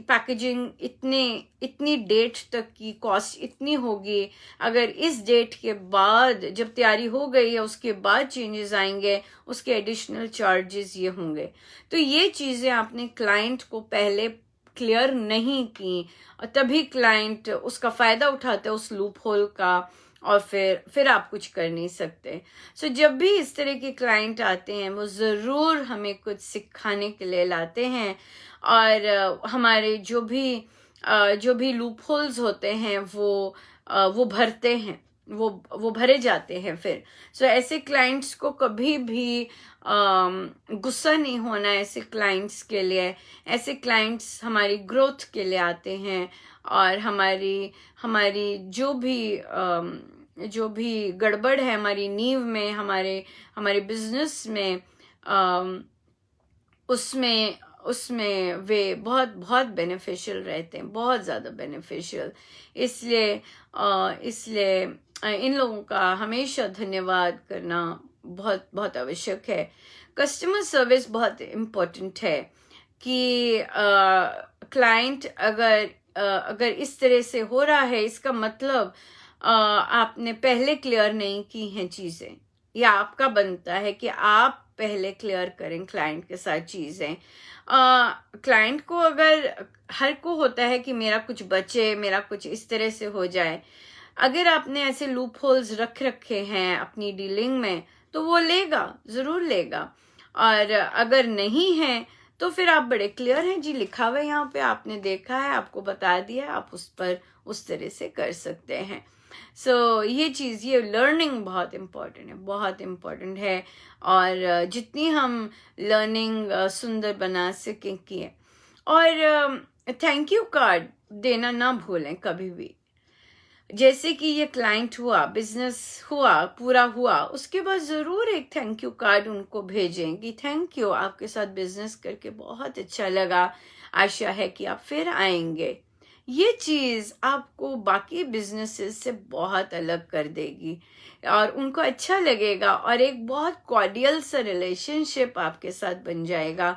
पैकेजिंग इतनी डेट तक की कॉस्ट इतनी होगी, अगर इस डेट के बाद जब तैयारी हो गई है उसके बाद चेंजेस आएंगे, उसके एडिशनल चार्जेस ये होंगे। तो ये चीज़ें आपने क्लाइंट को पहले क्लियर नहीं की, और तभी क्लाइंट उसका फ़ायदा उठाता है उस लूप होल का, और फिर आप कुछ कर नहीं सकते। सो जब भी इस तरह के क्लाइंट आते हैं वो ज़रूर हमें कुछ सिखाने के लिए लाते हैं, और हमारे जो भी लूप होल्स होते हैं वो भरते हैं, वो भरे जाते हैं फिर। सो ऐसे क्लाइंट्स को कभी भी गुस्सा नहीं होना ऐसे क्लाइंट्स के लिए। ऐसे क्लाइंट्स हमारी ग्रोथ के लिए आते हैं, और हमारी जो भी गड़बड़ है हमारी नींव में, हमारे बिजनेस में, उसमें वे बहुत बहुत बेनिफिशियल रहते हैं, बहुत ज़्यादा बेनिफिशियल। इसलिए इन लोगों का हमेशा धन्यवाद करना बहुत बहुत आवश्यक है। कस्टमर सर्विस बहुत इम्पोर्टेंट है कि क्लाइंट अगर इस तरह से हो रहा है, इसका मतलब आपने पहले क्लियर नहीं की हैं चीज़ें, या आपका बनता है कि आप पहले क्लियर करें क्लाइंट के साथ चीज़ें। क्लाइंट को अगर हर को होता है कि मेरा कुछ बचे, मेरा कुछ इस तरह से हो जाए, अगर आपने ऐसे लूप होल्स रखे हैं अपनी डीलिंग में तो वो लेगा, ज़रूर लेगा। और अगर नहीं है तो फिर आप बड़े क्लियर हैं, जी लिखा हुआ है यहाँ पे, आपने देखा है, आपको बता दिया, आप उस पर उस तरह से कर सकते हैं। ये लर्निंग बहुत इम्पोर्टेंट है, बहुत इम्पोर्टेंट है। और जितनी हम लर्निंग सुंदर बना सकें किए। और थैंक यू कार्ड देना ना भूलें कभी भी। जैसे कि ये क्लाइंट हुआ, बिजनेस हुआ, पूरा हुआ, उसके बाद ज़रूर एक थैंक यू कार्ड उनको भेजें कि थैंक यू, आपके साथ बिजनेस करके बहुत अच्छा लगा, आशा है कि आप फिर आएंगे। ये चीज़ आपको बाकी बिजनेसेस से बहुत अलग कर देगी और उनको अच्छा लगेगा, और एक बहुत कॉर्डियल सा रिलेशनशिप आपके साथ बन जाएगा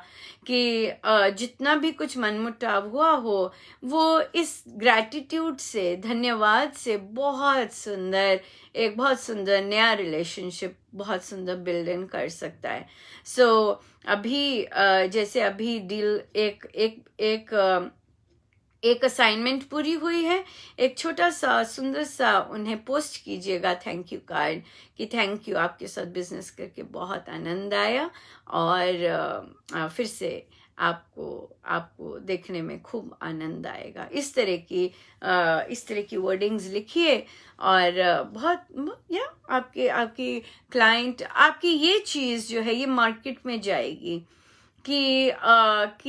कि जितना भी कुछ मनमुटाव हुआ हो वो इस ग्रैटिट्यूड से, धन्यवाद से बहुत सुंदर नया रिलेशनशिप, बहुत सुंदर बिल्ड इन कर सकता है। अभी जैसे अभी डील एक असाइनमेंट पूरी हुई है, एक छोटा सा सुंदर सा उन्हें पोस्ट कीजिएगा थैंक यू कार्ड कि थैंक यू, आपके साथ बिजनेस करके बहुत आनंद आया, और फिर से आपको देखने में खूब आनंद आएगा। इस तरह की वर्डिंग्स लिखिए और आपकी क्लाइंट, आपकी ये चीज़ जो है ये मार्केट में जाएगी कि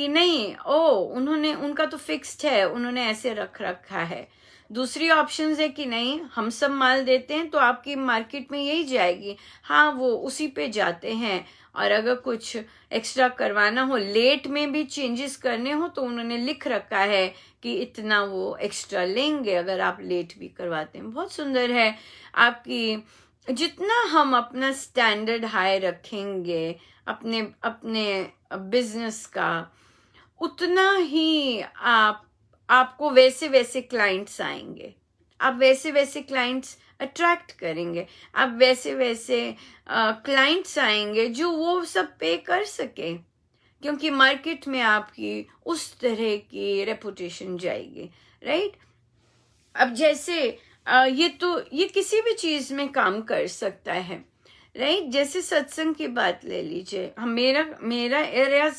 नहीं, उन्होंने, उनका तो फिक्स्ड है, उन्होंने ऐसे रखा है। दूसरी ऑप्शंस है कि नहीं, हम सब माल देते हैं, तो आपकी मार्केट में यही जाएगी। हाँ, वो उसी पे जाते हैं, और अगर कुछ एक्स्ट्रा करवाना हो, लेट में भी चेंजेस करने हो, तो उन्होंने लिख रखा है कि इतना वो एक्स्ट्रा लेंगे अगर आप लेट भी करवाते हैं। बहुत सुंदर है आपकी। जितना हम अपना स्टैंडर्ड हाई रखेंगे अपने बिजनेस का, उतना ही आपको वैसे वैसे क्लाइंट्स आएंगे, आप वैसे वैसे क्लाइंट्स अट्रैक्ट करेंगे, आप वैसे वैसे क्लाइंट्स आएंगे जो वो सब पे कर सके, क्योंकि मार्केट में आपकी उस तरह की रेपुटेशन जाएगी, राइट। अब जैसे ये किसी भी चीज में काम कर सकता है, राइट। जैसे सत्संग की बात ले लीजिए, हम मेरा एरिया,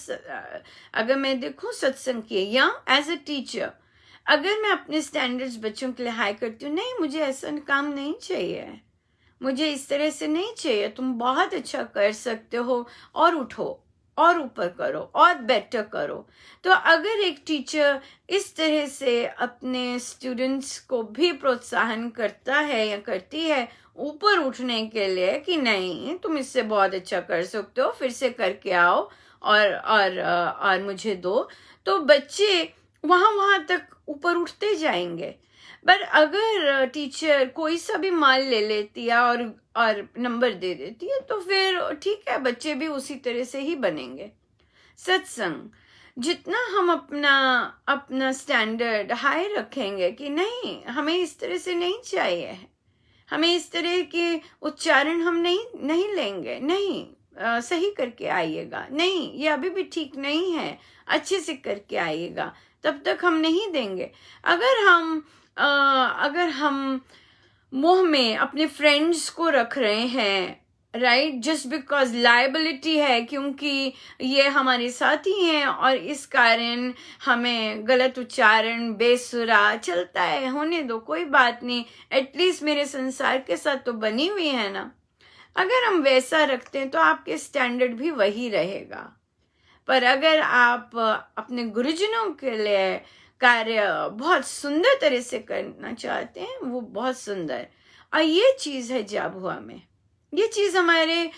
अगर मैं देखूं सत्संग की, या एज अ टीचर, अगर मैं अपने स्टैंडर्ड्स बच्चों के लिए हाई करती हूँ, नहीं मुझे ऐसा काम नहीं चाहिए, मुझे इस तरह से नहीं चाहिए, तुम बहुत अच्छा कर सकते हो, और उठो और ऊपर करो और बेटर करो। तो अगर एक टीचर इस तरह से अपने स्टूडेंट्स को भी प्रोत्साहन करता है या करती है ऊपर उठने के लिए, कि नहीं तुम इससे बहुत अच्छा कर सकते हो, फिर से करके आओ और मुझे दो, तो बच्चे वहां तक ऊपर उठते जाएंगे। पर अगर टीचर कोई सा भी माल ले लेती है और नंबर दे देती है, तो फिर ठीक है, बच्चे भी उसी तरह से ही बनेंगे। सत्संग, जितना हम अपना स्टैंडर्ड हाई रखेंगे कि नहीं हमें इस तरह से नहीं चाहिए, हमें इस तरह के उच्चारण हम नहीं लेंगे, नहीं सही करके आइएगा, नहीं ये अभी भी ठीक नहीं है, अच्छे से करके आइएगा, तब तक हम नहीं देंगे। अगर हम मोह में अपने फ्रेंड्स को रख रहे हैं, राइट, जस्ट बिकॉज लायबिलिटी है, क्योंकि ये हमारे साथी हैं और इस कारण हमें गलत उच्चारण बेसुरा चलता है, होने दो, कोई बात नहीं, एटलीस्ट मेरे संसार के साथ तो बनी हुई है ना। अगर हम वैसा रखते हैं तो आपके स्टैंडर्ड भी वही रहेगा। पर अगर आप अपने गुरुजनों के लिए कार्य बहुत सुंदर तरह से करना चाहते हैं, वो बहुत सुंदर, और ये चीज है जाबुआ में, ये चीज हमारे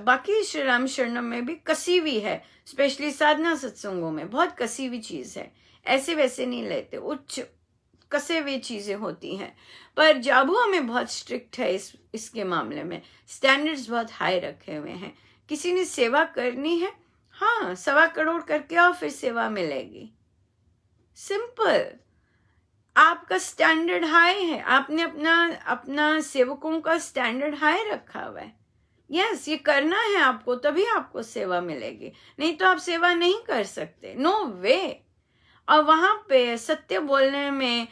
बाकी श्री राम शरणम में भी कसी हुई है, स्पेशली साधना सत्संगों में बहुत कसी हुई चीज है, ऐसे वैसे नहीं लेते, उच्च कसे हुए चीजें होती हैं। पर जाबुआ में बहुत स्ट्रिक्ट है इसके मामले में, स्टैंडर्ड्स बहुत हाई रखे हुए हैं। किसी ने सेवा करनी है, हाँ 1.25 करोड़ करके आओ, फिर सेवा मिलेगी, सिंपल। आपका स्टैंडर्ड हाई है, आपने अपना सेवकों का स्टैंडर्ड हाई रखा हुआ है। यस, ये करना है आपको, तभी आपको सेवा मिलेगी, नहीं तो आप सेवा नहीं कर सकते, नो वे। और वहां पे सत्य बोलने में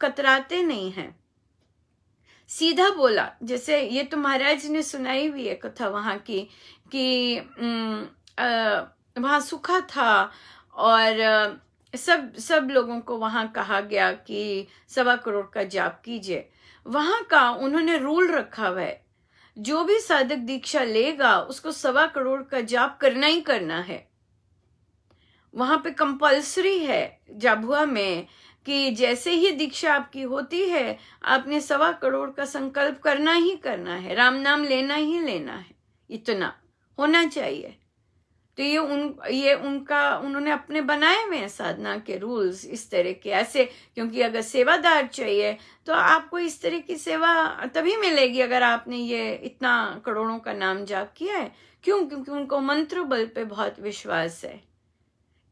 कतराते नहीं हैं, सीधा बोला। जैसे ये तो महाराज ने सुनाई हुई है कथा वहां की, कि वहां सूखा था और सब लोगों को वहां कहा गया कि 1.25 करोड़ का जाप कीजिए। वहां का उन्होंने रूल रखा हुआ है, जो भी साधक दीक्षा लेगा उसको 1.25 करोड़ का जाप करना ही करना है। वहां पे कंपल्सरी है जाबुआ में कि जैसे ही दीक्षा आपकी होती है, आपने 1.25 करोड़ का संकल्प करना ही करना है, राम नाम लेना ही लेना है, इतना होना चाहिए। तो ये उन्होंने अपने बनाए हुए हैं साधना के रूल्स इस तरह के, ऐसे, क्योंकि अगर सेवादार चाहिए तो आपको इस तरह की सेवा तभी मिलेगी अगर आपने ये इतना करोड़ों का नाम जाप किया है। क्यों? क्योंकि उनको मंत्र बल पे बहुत विश्वास है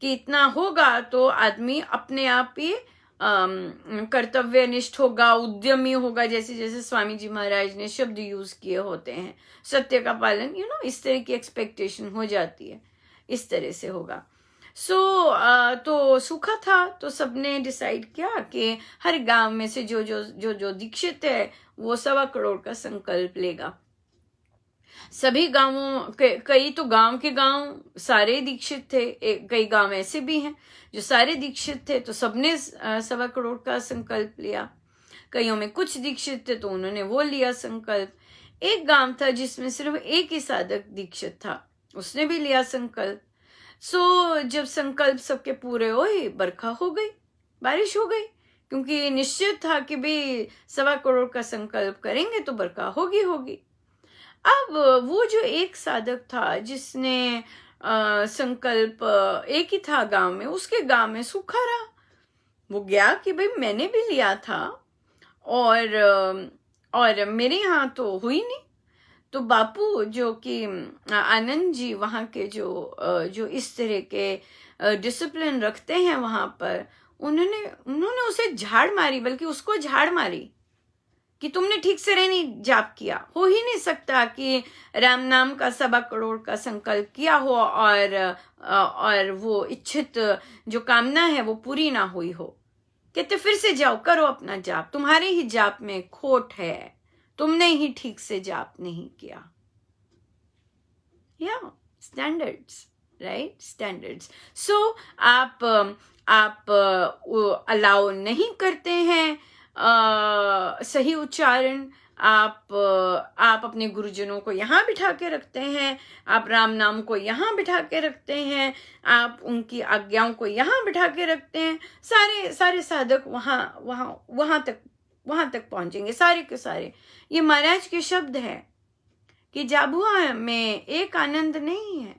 कि इतना होगा तो आदमी अपने आप ही कर्तव्यनिष्ठ होगा, उद्यमी होगा, जैसे जैसे स्वामी जी महाराज ने शब्द यूज किए होते हैं, सत्य का पालन, इस तरह की एक्सपेक्टेशन हो जाती है, इस तरह से होगा। तो सूखा था, तो सबने डिसाइड किया कि हर गांव में से जो दीक्षित है वो 1.25 करोड़ का संकल्प लेगा। सभी गांवों कई तो गांव के गांव सारे दीक्षित थे, कई गांव ऐसे भी हैं जो सारे दीक्षित थे, तो सबने 1.25 करोड़ का संकल्प लिया। कईयों में कुछ दीक्षित थे तो उन्होंने वो लिया संकल्प। एक गांव था जिसमें सिर्फ एक ही साधक दीक्षित था, उसने भी लिया संकल्प। जब संकल्प सबके पूरे हुए, बरखा हो गई, बारिश हो गई, क्योंकि निश्चित था कि भाई 1.25 करोड़ का संकल्प करेंगे तो बरखा होगी होगी। अब वो जो एक साधक था जिसने संकल्प एक ही था गांव में, उसके गांव में सूखा रहा। वो गया कि भाई मैंने भी लिया था और मेरे यहाँ तो हुई नहीं। तो बापू जो कि आनंद जी वहाँ के जो इस तरह के डिसिप्लिन रखते हैं वहाँ पर, उन्होंने उसे झाड़ मारी, बल्कि उसको झाड़ मारी कि तुमने ठीक से नहीं जाप किया। हो ही नहीं सकता कि राम नाम का 1.25 करोड़ का संकल्प किया हो और वो इच्छित जो कामना है वो पूरी ना हुई हो। कहते फिर से जाओ, करो अपना जाप, तुम्हारे ही जाप में खोट है, तुमने ही ठीक से जाप नहीं किया। या स्टैंडर्ड्स, राइट, स्टैंडर्ड्स। आप अलाउ नहीं करते हैं सही उच्चारण। आप अपने गुरुजनों को यहाँ बिठा के रखते हैं, आप राम नाम को यहाँ बिठा के रखते हैं, आप उनकी आज्ञाओं को यहाँ बिठा के रखते हैं। सारे साधक वहां तक पहुंचेंगे, सारे के सारे। ये महाराज के शब्द है कि जाबुआ में एक आनंद नहीं है,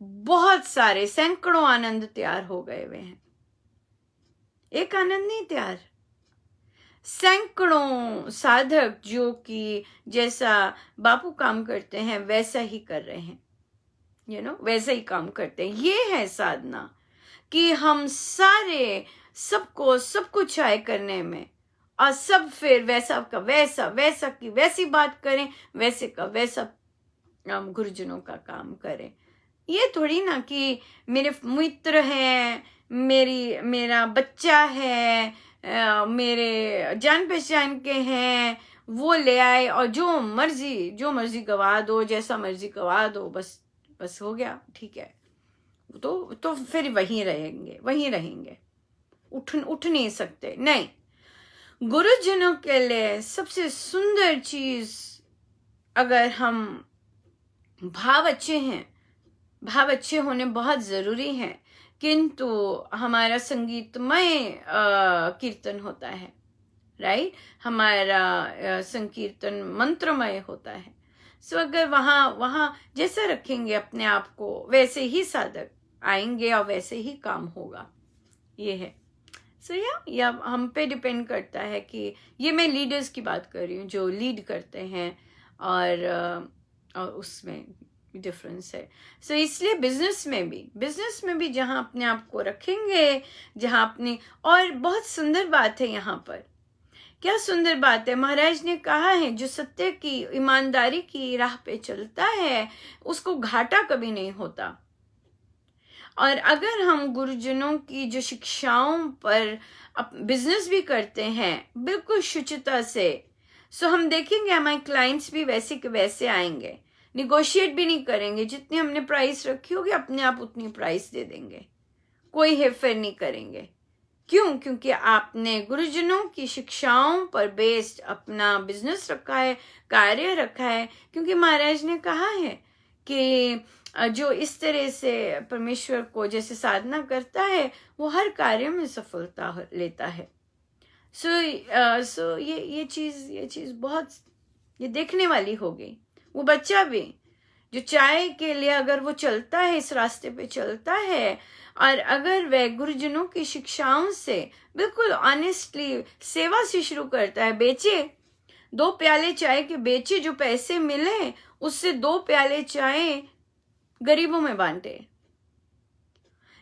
बहुत सारे सैकड़ों आनंद तैयार हो गए हुए हैं। एक आनंद नहीं तैयार, सैकड़ों साधक जो कि जैसा बापू काम करते हैं वैसा ही कर रहे हैं, वैसा ही काम करते हैं। ये है साधना कि हम सारे सबको सब कुछ आए करने में, और सब फिर वैसा का वैसा, वैसा की वैसी बात करें, वैसे का वैसा गुरुजनों का काम करें। ये थोड़ी ना कि मेरे मित्र हैं, मेरा बच्चा है, मेरे जान पहचान के हैं, वो ले आए और जो मर्जी गवा दो, जैसा मर्जी गवा दो, बस हो गया, ठीक है। तो फिर वहीं रहेंगे, उठ नहीं सकते। नहीं, गुरुजनों के लिए सबसे सुंदर चीज, अगर हम भाव अच्छे होने बहुत जरूरी हैं, किंतु हमारा संगीतमय कीर्तन होता है, राइट, हमारा संकीर्तन मंत्रमय होता है। अगर वहां जैसे रखेंगे अपने आप को, वैसे ही साधक आएंगे और वैसे ही काम होगा। ये है। या हम पे डिपेंड करता है कि ये मैं लीडर्स की बात कर रही हूँ जो लीड करते हैं, और उसमें डिफरेंस है। इसलिए बिजनेस में भी जहां अपने आप को रखेंगे, जहां अपनी, और बहुत सुंदर बात है यहाँ पर, क्या सुंदर बात है। महाराज ने कहा है जो सत्य की, ईमानदारी की राह पे चलता है उसको घाटा कभी नहीं होता। और अगर हम गुरुजनों की जो शिक्षाओं पर बिजनेस भी करते हैं बिल्कुल शुचिता से, हम देखेंगे हमारे क्लाइंट्स भी वैसे के वैसे आएंगे, निगोशिएट भी नहीं करेंगे, जितनी हमने प्राइस रखी होगी अपने आप उतनी प्राइस दे देंगे, कोई हेरफेर नहीं करेंगे। क्यों? क्योंकि आपने गुरुजनों की शिक्षाओं पर बेस्ड अपना बिजनेस रखा है, कार्य रखा है। क्योंकि महाराज ने कहा है कि जो इस तरह से परमेश्वर को जैसे साधना करता है वो हर कार्य में सफलता लेता है। ये चीज बहुत ये देखने वाली हो गई। वो बच्चा भी जो चाय के लिए अगर वो चलता है, इस रास्ते पे चलता है, और अगर वह गुरुजनों की शिक्षाओं से बिल्कुल ऑनेस्टली सेवा से शुरू करता है, बेचे 2 प्याले चाय के, बेचे, जो पैसे मिले उससे 2 प्याले चाय गरीबों में बांटे,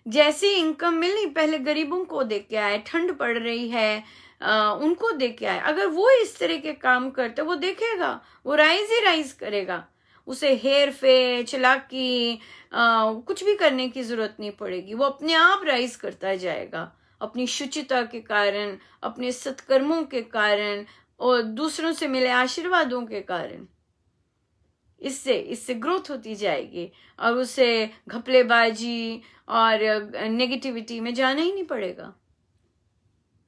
जैसी इनकम मिली पहले गरीबों को दे के आए, ठंड पड़ रही है उनको दे के आए। अगर वो इस तरह के काम करते, वो देखेगा, वो राइज करेगा, उसे हेर फेर चालाकी कुछ भी करने की जरूरत नहीं पड़ेगी, वो अपने आप राइज करता जाएगा, अपनी शुचिता के कारण, अपने सत्कर्मों के कारण और दूसरों से मिले आशीर्वादों के कारण। इससे इससे ग्रोथ होती जाएगी और उसे घपलेबाजी और नेगेटिविटी में जाना ही नहीं पड़ेगा,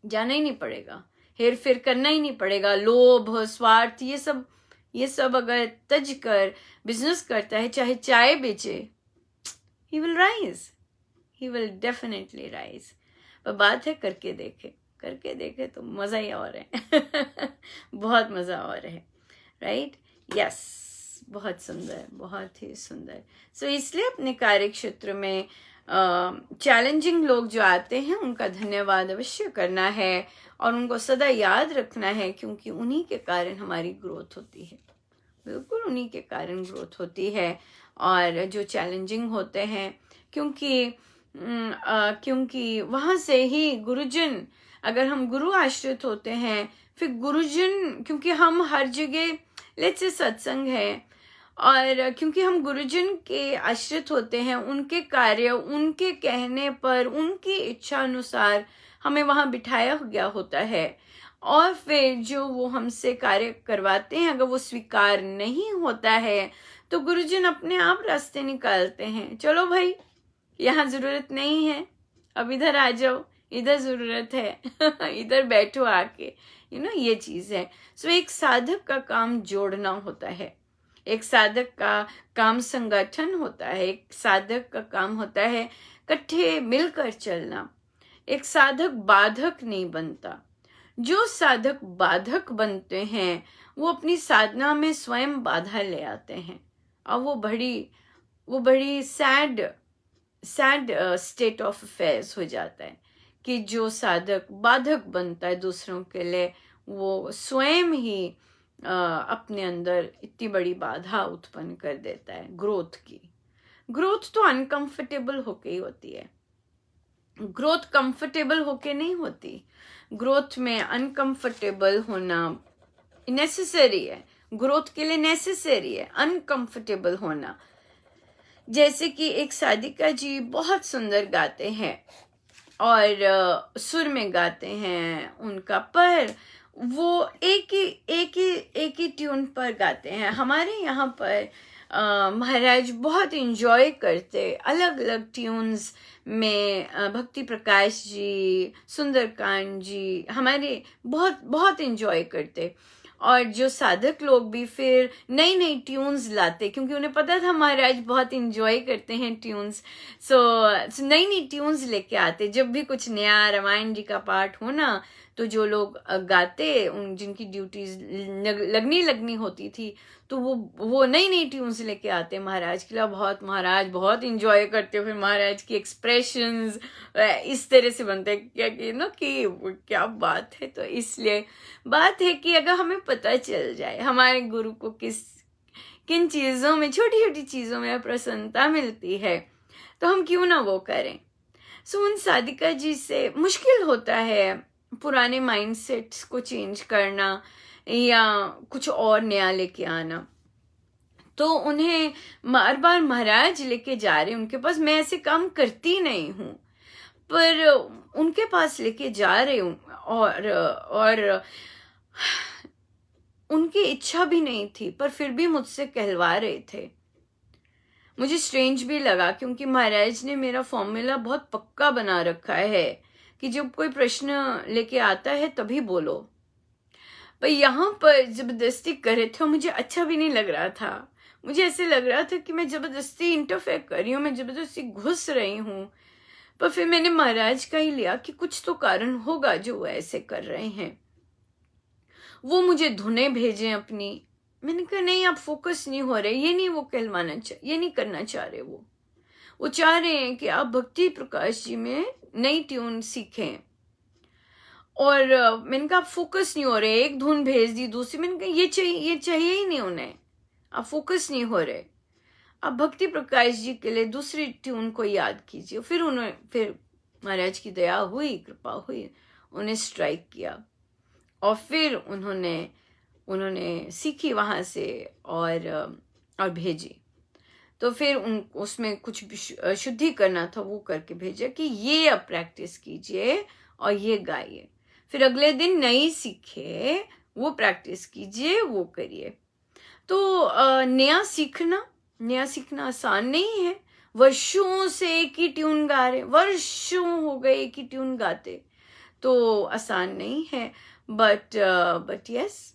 जाना ही नहीं पड़ेगा, हेर फेर करना ही नहीं पड़ेगा। लोभ, स्वार्थ, ये सब अगर तज कर बिजनेस करता है, चाहे चाय बेचे, he will rise, he will definitely rise। पर बात है करके देखे तो मजा ही और है बहुत मजा और है, राइट? यस, बहुत सुंदर, बहुत ही सुंदर। सो इसलिए अपने कार्य क्षेत्र में चैलेंजिंग लोग जो आते हैं उनका धन्यवाद अवश्य करना है और उनको सदा याद रखना है, क्योंकि उन्हीं के कारण हमारी ग्रोथ होती है, बिल्कुल उन्हीं के कारण ग्रोथ होती है। और जो चैलेंजिंग होते हैं, क्योंकि वहाँ से ही गुरुजन, अगर हम गुरु आश्रित होते हैं, फिर गुरुजन, क्योंकि हम हर जगह लेट्स से सत्संग है, और क्योंकि हम गुरुजन के आश्रित होते हैं, उनके कार्य, उनके कहने पर, उनकी इच्छा अनुसार हमें वहाँ बिठाया गया होता है। और फिर जो वो हमसे कार्य करवाते हैं, अगर वो स्वीकार नहीं होता है तो गुरुजन अपने आप रास्ते निकालते हैं, चलो भाई यहाँ जरूरत नहीं है, अब इधर आ जाओ, इधर जरूरत है इधर बैठो आके, ये चीज है। सो एक साधक का काम जोड़ना होता है, एक साधक का काम संगठन होता है, एक साधक का काम होता है इकट्ठे मिलकर चलना। एक साधक बाधक नहीं बनता, जो साधक बाधक बनते हैं वो अपनी साधना में स्वयं बाधा ले आते हैं, और वो बड़ी सैड स्टेट ऑफ अफेयर्स हो जाता है कि जो साधक बाधक बनता है दूसरों के लिए, वो स्वयं ही अपने अंदर इतनी बड़ी बाधा उत्पन्न कर देता है ग्रोथ की। ग्रोथ तो अनकंफर्टेबल होके ही होती है, ग्रोथ कंफर्टेबल होके नहीं होती। ग्रोथ में अनकंफर्टेबल होना नेसेसरी है, ग्रोथ के लिए नेसेसरी है अनकंफर्टेबल होना। जैसे कि एक साधिका जी बहुत सुंदर गाते हैं और सुर में गाते हैं उनका, पर वो एक ही ट्यून पर गाते हैं। हमारे यहाँ पर महाराज बहुत इंजॉय करते अलग अलग ट्यून्स में, भक्ति प्रकाश जी, सुंदरकांड जी हमारे बहुत इंजॉय करते, और जो साधक लोग भी फिर नई नई ट्यून्स लाते, क्योंकि उन्हें पता था महाराज बहुत इंजॉय करते हैं ट्यून्स। सो नई नई ट्यून्स लेके आते। जब भी कुछ नया रामायण जी का पाठ होना तो जो लोग गाते, उन जिनकी ड्यूटीज लगनी होती थी, तो वो नई नई ट्यून्स लेके आते महाराज के लिए। महाराज बहुत इंजॉय करते। फिर महाराज की एक्सप्रेशंस इस तरह से बनते कि क्या बात है। तो इसलिए बात है कि अगर हमें पता चल जाए हमारे गुरु को किन चीजों में, छोटी छोटी चीजों में प्रसन्नता मिलती है, तो हम क्यों ना वो करें। सो उन साधिका जी से मुश्किल होता है पुराने माइंडसेट्स को चेंज करना या कुछ और नया लेके आना। तो उन्हें बार बार महाराज लेके जा रहे उनके पास, मैं ऐसे काम करती नहीं हूँ, पर उनके पास लेके जा रहे हूँ, और उनकी इच्छा भी नहीं थी, पर फिर भी मुझसे कहलवा रहे थे। मुझे स्ट्रेंज भी लगा, क्योंकि महाराज ने मेरा फॉर्मूला बहुत पक्का बना रखा है कि जब कोई प्रश्न लेके आता है तभी बोलो। पर यहाँ पर जबरदस्ती कर रहे थे, मुझे अच्छा भी नहीं लग रहा था। मुझे ऐसे लग रहा था कि मैं जबरदस्ती इंटरफेयर कर रही हूँ, मैं जबरदस्ती घुस रही हूँ। पर फिर मैंने महाराज का ही लिया कि कुछ तो कारण होगा जो वो ऐसे कर रहे हैं। वो मुझे धुने भेजे अपनी। मैंने कहा नहीं, आप फोकस नहीं हो रहे, ये नहीं वो कहलवाना ये नहीं करना चाह रहे। वो चाह रहे हैं कि आप भक्ति प्रकाश जी में नई ट्यून सीखें। और मैंने कहा आप फोकस नहीं हो रहे, एक धुन भेज दी, दूसरी, मैंने कहा ये चाहिए ही नहीं उन्हें, आप फोकस नहीं हो रहे, आप भक्ति प्रकाश जी के लिए दूसरी ट्यून को याद कीजिए। फिर महाराज की दया हुई, कृपा हुई, उन्हें स्ट्राइक किया और फिर उन्होंने सीखी वहां से और भेजी। तो फिर उसमें कुछ शुद्धि करना था, वो करके भेजा कि ये अब प्रैक्टिस कीजिए और ये गाइए। फिर अगले दिन नई सीखे, वो प्रैक्टिस कीजिए, वो करिए। तो नया सीखना आसान नहीं है। वर्षों से एक ही ट्यून गा रहे, वर्षों हो गए एक ही ट्यून गाते, तो आसान नहीं है। बट यस,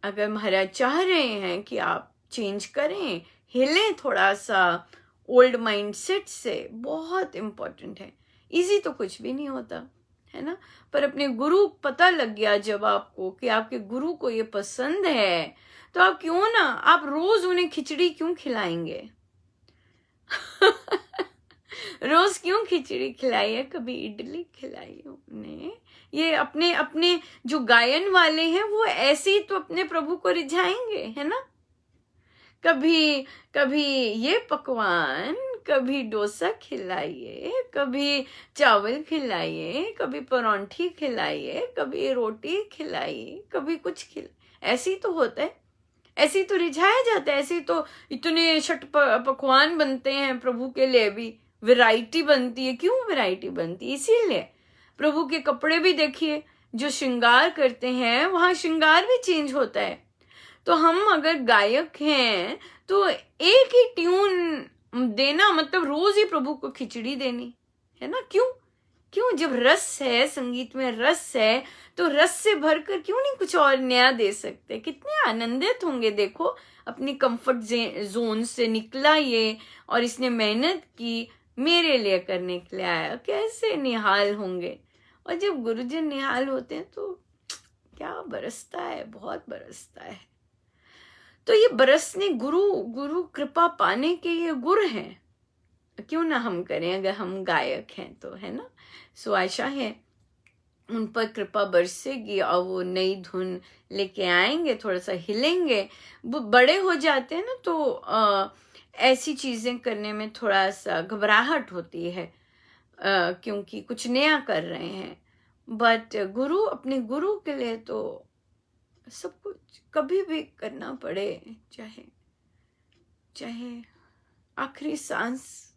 अगर महाराज चाह रहे हैं कि आप चेंज करें, हिलें थोड़ा सा ओल्ड माइंडसेट से, बहुत इम्पोर्टेंट है। इजी तो कुछ भी नहीं होता है ना, पर अपने गुरु पता लग गया जब आपको कि आपके गुरु को ये पसंद है, तो आप क्यों ना, आप रोज उन्हें खिचड़ी क्यों खिलाएंगे? रोज क्यों खिचड़ी खिलाइए, कभी इडली खिलाइए उन्हें। ये अपने अपने जो गायन वाले हैं वो ऐसे ही तो अपने प्रभु को रिझाएंगे, है ना। कभी कभी ये पकवान, कभी डोसा खिलाइए, कभी चावल खिलाइए, कभी परांठी खिलाइए, कभी रोटी खिलाइए, कभी कुछ ऐसे ही तो होता है, ऐसे ही तो रिझाया जाता है। ऐसे ही तो इतने पकवान बनते हैं प्रभु के लिए भी, वैरायटी बनती है। क्यों वैरायटी बनती है? इसीलिए। प्रभु के कपड़े भी देखिए, जो श्रृंगार करते हैं वहां श्रृंगार भी चेंज होता है। तो हम अगर गायक हैं तो एक ही ट्यून देना मतलब रोज ही प्रभु को खिचड़ी देनी, है ना। क्यों जब रस है, संगीत में रस है, तो रस से भरकर क्यों नहीं कुछ और नया दे सकते? कितने आनंदित होंगे। देखो, अपनी कंफर्ट जोन से निकला ये, और इसने मेहनत की, मेरे लिए करने के लिए आया, कैसे निहाल होंगे। और जब गुरुजन निहाल होते हैं तो क्या बरसता है, बहुत बरसता है। तो ये बरसने, गुरु कृपा पाने के ये गुर हैं, क्यों ना हम करें अगर हम गायक हैं तो, है ना। सो आशा है उन पर कृपा बरसेगी और वो नई धुन लेके आएंगे, थोड़ा सा हिलेंगे। बड़े हो जाते हैं ना तो ऐसी चीजें करने में थोड़ा सा घबराहट होती है, क्योंकि कुछ नया कर रहे हैं। बट अपने गुरु के लिए तो सब कुछ कभी भी करना पड़े, चाहे आखिरी सांस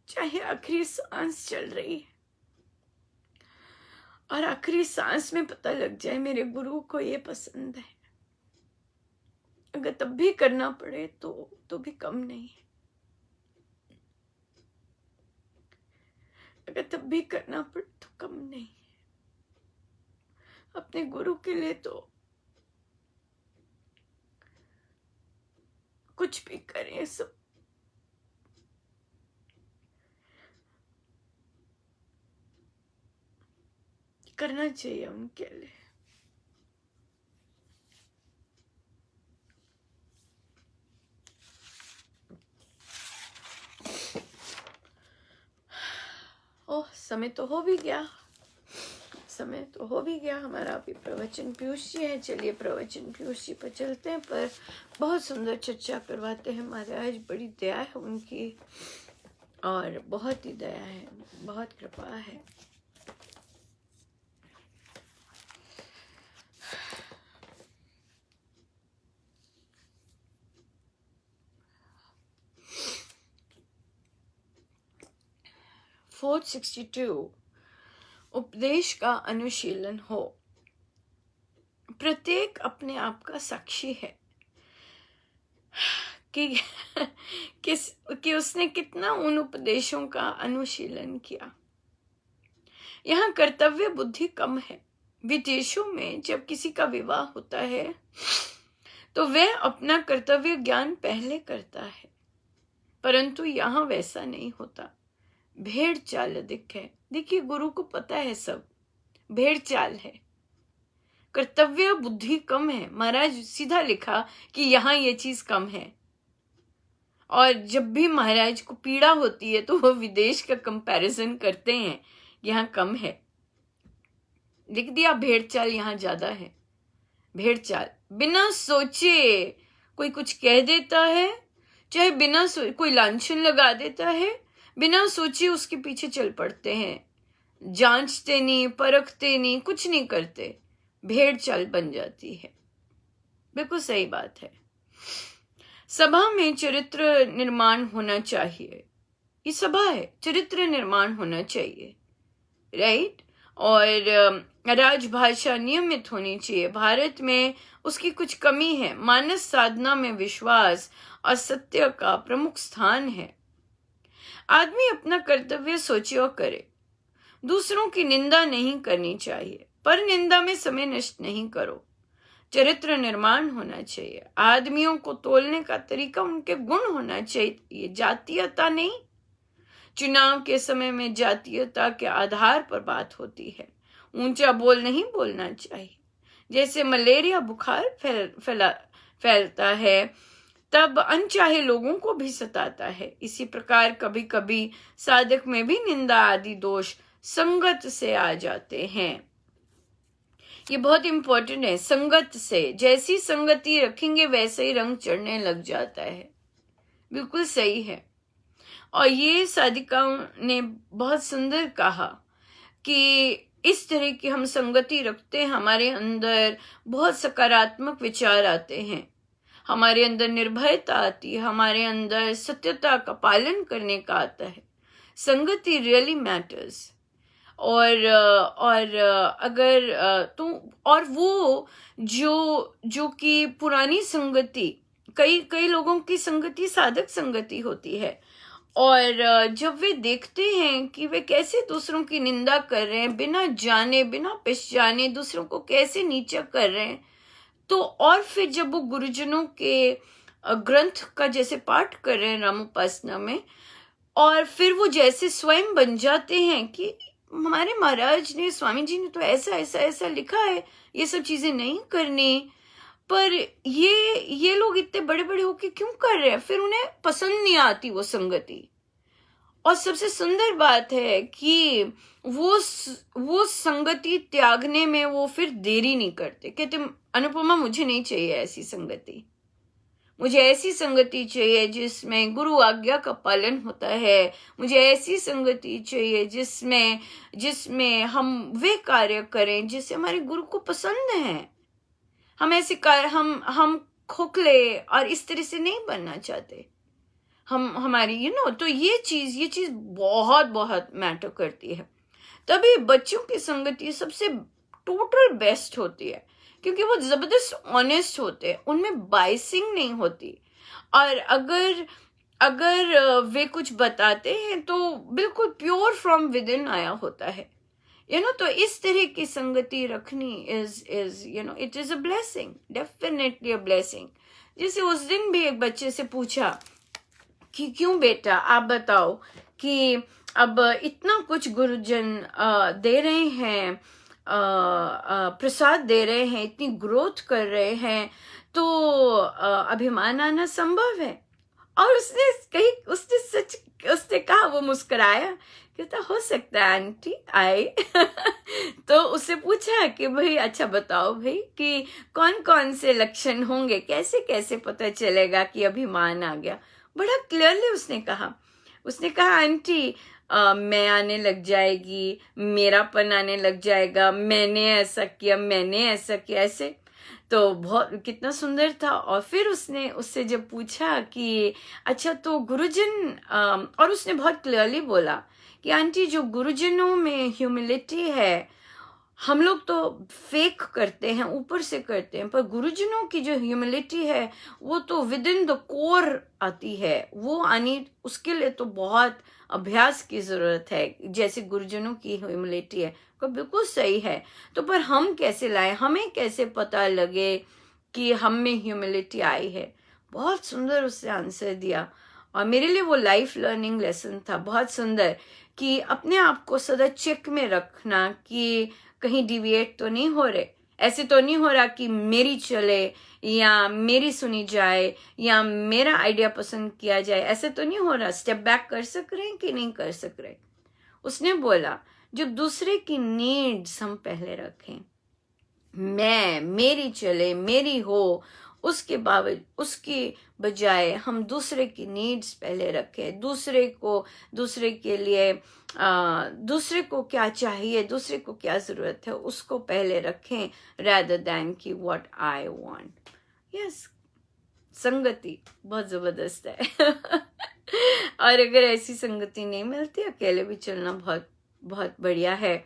चल रही है, और आखिरी सांस में पता लग जाए मेरे गुरु को ये पसंद है, अगर तब भी करना पड़े तो भी कम नहीं है। अगर तब भी करना पड़े तो कम नहीं है। अपने गुरु के लिए तो कुछ भी करें, सब करना चाहिए उनके लिए। ओह, समय तो हो भी गया हमारा। अभी प्रवचन पीयूष जी है, चलिए प्रवचन पीयूष जी पर चलते हैं। पर बहुत सुंदर चर्चा करवाते हैं महाराज, बड़ी दया है उनकी, और बहुत ही दया है, बहुत कृपा है। फोर्थ 62 उपदेश का अनुशीलन हो। प्रत्येक अपने आप का साक्षी है कि उसने कितना उन उपदेशों का अनुशीलन किया। यहाँ कर्तव्य बुद्धि कम है। विदेशों में जब किसी का विवाह होता है तो वह अपना कर्तव्य ज्ञान पहले करता है, परंतु यहाँ वैसा नहीं होता। भेड़ चाल अधिक है। देखिए, गुरु को पता है सब, भेड़ चाल है, कर्तव्य बुद्धि कम है। महाराज सीधा लिखा कि यहाँ ये चीज कम है, और जब भी महाराज को पीड़ा होती है तो वो विदेश का कंपैरिजन करते हैं, यहाँ कम है। लिख दिया भेड़ चाल यहाँ ज्यादा है। भेड़ चाल बिना सोचे कोई कुछ कह देता है, चाहे बिना कोई लांछन लगा देता है, बिना सोचे उसके पीछे चल पड़ते हैं, जांचते नहीं, परखते नहीं, कुछ नहीं करते, भेड़ चाल बन जाती है। बिल्कुल सही बात है। सभा में चरित्र निर्माण होना चाहिए। ये सभा है, चरित्र निर्माण होना चाहिए, राइट। और राजभाषा नियमित होनी चाहिए। भारत में उसकी कुछ कमी है। मानस साधना में विश्वास और सत्य का प्रमुख स्थान है। आदमी अपना कर्तव्य सोचे और करे। दूसरों की निंदा नहीं करनी चाहिए, पर निंदा में समय नष्ट नहीं करो। चरित्र निर्माण होना चाहिए। आदमियों को तोलने का तरीका उनके गुण होना चाहिए, जातीयता नहीं। चुनाव के समय में जातीयता के आधार पर बात होती है। ऊंचा बोल नहीं बोलना चाहिए। जैसे मलेरिया बुखार फैलता है, तब अनचाहे लोगों को भी सताता है। इसी प्रकार कभी कभी साधक में भी निंदा आदि दोष संगत से आ जाते हैं। ये बहुत इंपॉर्टेंट है। संगत से, जैसी संगति रखेंगे वैसे ही रंग चढ़ने लग जाता है। बिल्कुल सही है। और ये साधिकाओं ने बहुत सुंदर कहा कि इस तरह की हम संगति रखते हैं, हमारे अंदर बहुत सकारात्मक विचार आते हैं, हमारे अंदर निर्भयता आती है, हमारे अंदर सत्यता का पालन करने का आता है। संगति रियली मैटर्स। और अगर तो और वो जो कि पुरानी संगति, कई लोगों की संगति साधक संगति होती है, और जब वे देखते हैं कि वे कैसे दूसरों की निंदा कर रहे हैं, बिना जाने बिना पहचाने दूसरों को कैसे नीचा कर रहे हैं, तो और फिर जब वो गुरुजनों के ग्रंथ का जैसे पाठ कर रहे हैं रामोपासना में, और फिर वो जैसे स्वयं बन जाते हैं कि हमारे महाराज ने, स्वामी जी ने तो ऐसा ऐसा ऐसा लिखा है, ये सब चीजें नहीं करनी, पर ये लोग इतने बड़े बड़े होके क्यों कर रहे हैं। फिर उन्हें पसंद नहीं आती वो संगति। और सबसे सुंदर बात है कि वो संगति त्यागने में वो फिर देरी नहीं करते। कहते अनुपमा मुझे नहीं चाहिए ऐसी संगति, मुझे ऐसी संगति चाहिए जिसमें गुरु आज्ञा का पालन होता है। मुझे ऐसी संगति चाहिए जिसमें हम वे कार्य करें जिससे हमारे गुरु को पसंद है। हम ऐसे कार्य, हम खोखले और इस तरह से नहीं बनना चाहते। हम हमारी तो ये चीज बहुत बहुत मैटर करती है। तभी बच्चों की संगति सबसे टोटल बेस्ट होती है, क्योंकि वो जबरदस्त ऑनेस्ट होते हैं, उनमें बाइसिंग नहीं होती। और अगर वे कुछ बताते हैं तो बिल्कुल प्योर फ्रॉम विद इन आया होता है। तो इस तरह की संगति रखनी is it is a blessing, definitely a blessing. जैसे उस दिन भी एक बच्चे से पूछा कि क्यों बेटा आप बताओ कि अब इतना कुछ गुरुजन दे रहे हैं, प्रसाद दे रहे हैं, इतनी ग्रोथ कर रहे हैं, तो अभिमान आना संभव है। और उसने कहा, वो मुस्कुराया, कहता हो सकता है आंटी आए। तो उससे पूछा कि भाई अच्छा बताओ भाई कि कौन कौन से लक्षण होंगे, कैसे कैसे पता चलेगा कि अभिमान आ गया। बड़ा क्लियरली उसने कहा आंटी मैं आने लग जाएगी, मेरापन आने लग जाएगा, मैंने ऐसा किया ऐसे। तो बहुत कितना सुंदर था। और फिर उससे जब पूछा कि अच्छा तो गुरुजन, और उसने बहुत क्लियरली बोला कि आंटी जो गुरुजनों में ह्यूमिलिटी है, हम लोग तो फेक करते हैं, ऊपर से करते हैं, पर गुरुजनों की जो ह्यूमिलिटी है वो तो विद इन द कोर आती है। वो आनी, उसके लिए तो बहुत अभ्यास की जरूरत है, जैसे गुरुजनों की ह्यूमिलिटी है। तो बिल्कुल सही है। तो पर हम कैसे लाए, हमें कैसे पता लगे कि हम में ह्यूमिलिटी आई है। बहुत सुंदर उससे आंसर दिया, और मेरे लिए वो लाइफ लर्निंग लेसन था, बहुत सुंदर, कि अपने आप को सदा चेक में रखना कि कहीं डिविएट तो नहीं हो रहे, ऐसे तो नहीं हो रहा कि मेरी चले या मेरी सुनी जाए या मेरा आइडिया पसंद किया जाए, ऐसे तो नहीं हो रहा। स्टेप बैक कर सक रहे हैं कि नहीं कर सक रहे। उसने बोला जो दूसरे की नीड्स हम पहले रखें, मेरी चले, मेरी हो, उसके बजाय हम दूसरे की नीड्स पहले रखें। दूसरे के लिए दूसरे को क्या चाहिए, दूसरे को क्या जरूरत है, उसको पहले रखें, rather than कि what I want। यस, संगति बहुत जबरदस्त है। और अगर ऐसी संगति नहीं मिलती, अकेले भी चलना बहुत बहुत बढ़िया है।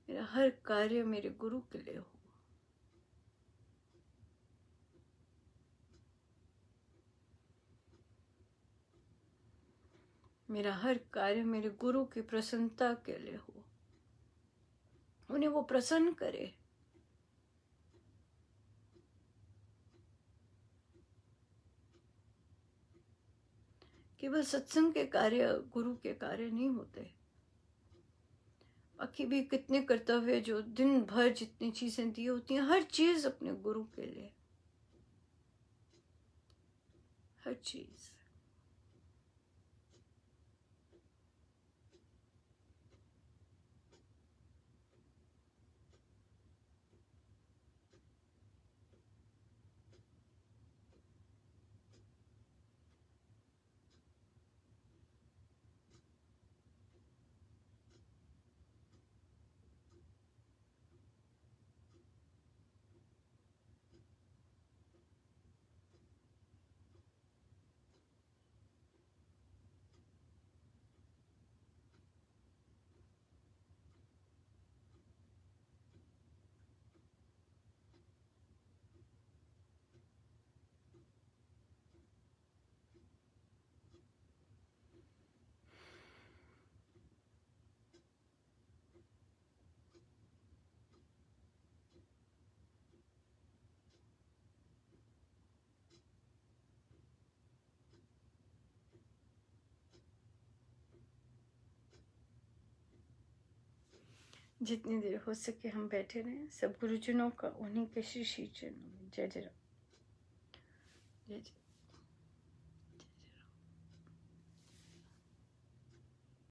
मेरा हर कार्य मेरे गुरु के लिए हो। मेरा हर कार्य मेरे गुरु की प्रसन्नता के लिए हो, उन्हें वो प्रसन्न करे। केवल सत्संग के कार्य गुरु के कार्य नहीं होते, बाकी भी कितने कर्तव्य जो दिन भर जितनी चीजें दी होती हैं, हर चीज अपने गुरु के लिए, हर चीज। जितनी देर हो सके हम बैठे रहें। सब गुरुजनों का उन्हीं के श्री श्री चरणों में जय जय राम। जय जय।